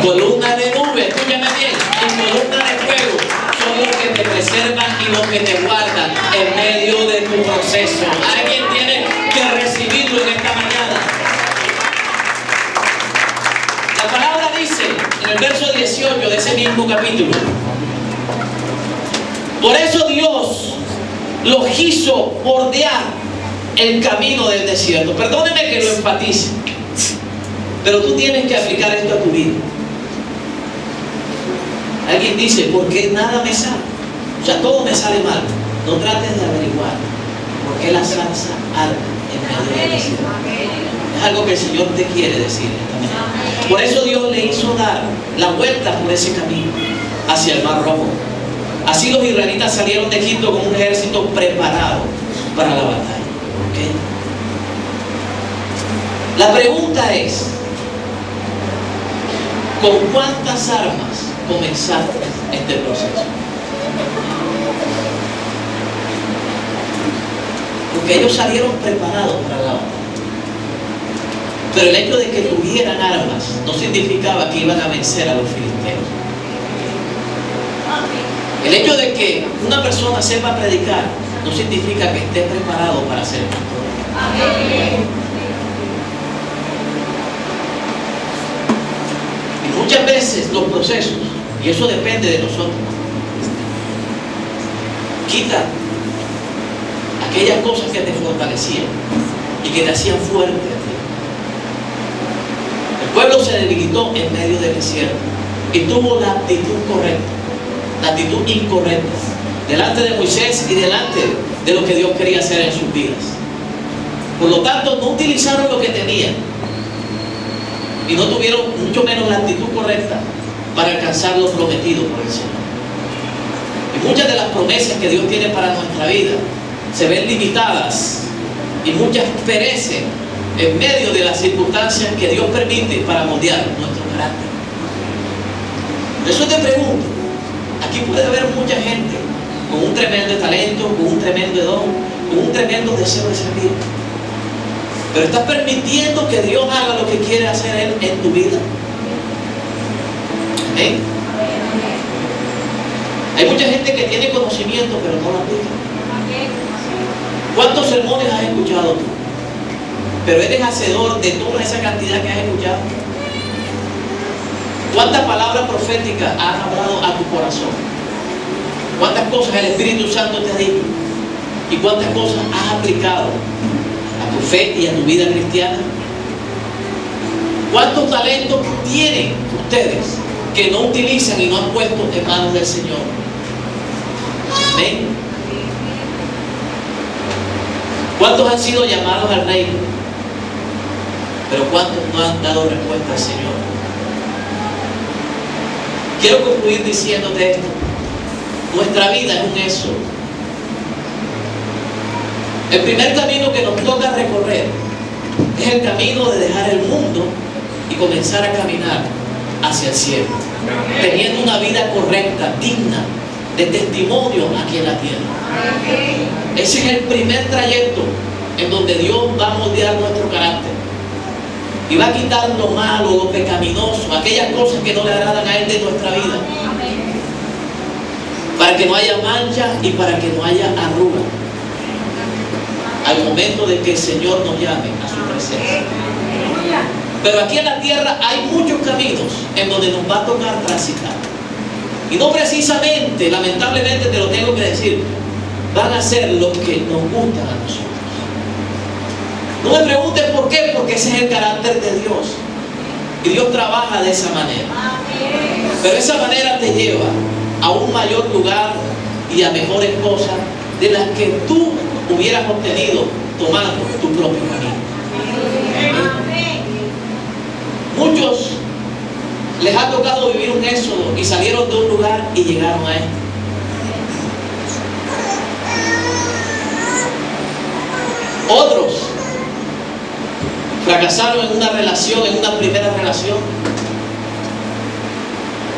Speaker 1: Columna de nube, escúchame bien, y columna de fuego son los que te preservan y los que te guardan en medio de tu proceso. Alguien tiene que recibirlo en esta mañana. La palabra dice en el verso 18 de ese mismo capítulo: por eso Dios los hizo bordear el camino del desierto. Perdóneme que lo enfatice, pero tú tienes que aplicar esto a tu vida. Alguien dice, ¿por qué nada me sale? O sea, todo me sale mal. No trates de averiguar por qué la salsa arde en medio del desierto. Es algo que el Señor te quiere decir esta mañana. Por eso Dios le hizo dar la vuelta por ese camino hacia el Mar Rojo. Así los israelitas salieron de Egipto con un ejército preparado para la batalla. ¿Okay? La pregunta es, ¿con cuántas armas comenzaste este proceso? porque ellos salieron preparados para la batalla. Pero el hecho de que tuvieran armas no significaba que iban a vencer a los filisteos. El hecho de que una persona sepa predicar no significa que esté preparado para ser pastor. Y muchas veces los procesos, y eso depende de nosotros, quitan aquellas cosas que te fortalecían y que te hacían fuerte a ti. El pueblo se debilitó en medio del desierto y tuvo la actitud correcta, la actitud incorrecta delante de Moisés y delante de lo que Dios quería hacer en sus vidas. Por lo tanto, no utilizaron lo que tenían y no tuvieron mucho menos la actitud correcta para alcanzar lo prometido por el Señor. Y muchas de las promesas que Dios tiene para nuestra vida se ven limitadas y muchas perecen en medio de las circunstancias que Dios permite para moldear nuestro carácter. Por eso te pregunto, aquí puede haber mucha gente con un tremendo talento, con un tremendo don, con un tremendo deseo de servir, pero estás permitiendo que Dios haga lo que quiere hacer Él en tu vida. ¿Amén? Hay mucha gente que tiene conocimiento pero no lo aplica. ¿Cuántos sermones has escuchado tú? Pero eres hacedor de toda esa cantidad que has escuchado. ¿Cuántas palabras proféticas has hablado a tu corazón? ¿Cuántas cosas el Espíritu Santo te ha dicho? ¿Y cuántas cosas has aplicado a tu fe y a tu vida cristiana? ¿Cuántos talentos tienen ustedes que no utilizan y no han puesto en manos del Señor? Amén. ¿Cuántos han sido llamados al reino? Pero ¿cuántos no han dado respuesta al Señor? Quiero concluir diciéndote esto. Nuestra vida es un eso. El primer camino que nos toca recorrer es el camino de dejar el mundo y comenzar a caminar hacia el cielo, teniendo una vida correcta, digna, de testimonio aquí en la tierra. Ese es el primer trayecto en donde Dios va a moldear nuestro carácter y va a quitar lo malo, lo pecaminoso, aquellas cosas que no le agradan a Él de nuestra vida, para que no haya mancha y para que no haya arruga al momento de que el Señor nos llame a su presencia. Pero aquí en la tierra hay muchos caminos en donde nos va a tocar transitar. Y no precisamente, lamentablemente te lo tengo que decir, van a ser los que nos gustan a nosotros. No me preguntes por qué, porque ese es el carácter de Dios. Y Dios trabaja de esa manera. Pero esa manera te lleva a un mayor lugar y a mejores cosas de las que tú hubieras obtenido tomando tu propio camino. Muchos les ha tocado vivir un éxodo y salieron de un lugar y llegaron a él. Otros fracasaron en una relación, en una primera relación,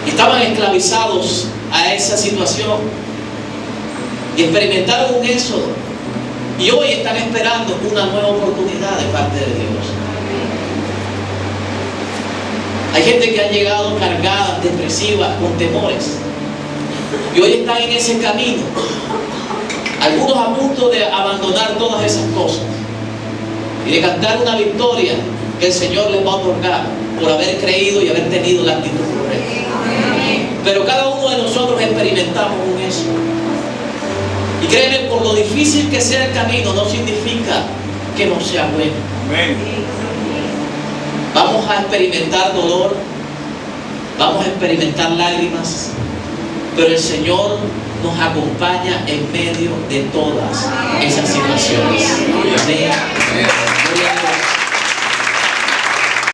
Speaker 1: y estaban esclavizados a esa situación y experimentaron un éxodo y hoy están esperando una nueva oportunidad de parte de Dios. Hay gente que ha llegado cargada, depresiva, con temores, y hoy están en ese camino, algunos a punto de abandonar todas esas cosas y de cantar una victoria que el Señor les va a otorgar por haber creído y haber tenido la actitud correcta. Pero cada uno de nosotros experimentamos un eso. Y créeme, por lo difícil que sea el camino, no significa que no sea bueno. Vamos a experimentar dolor, vamos a experimentar lágrimas, pero el Señor nos acompaña en medio de todas esas situaciones. Amén.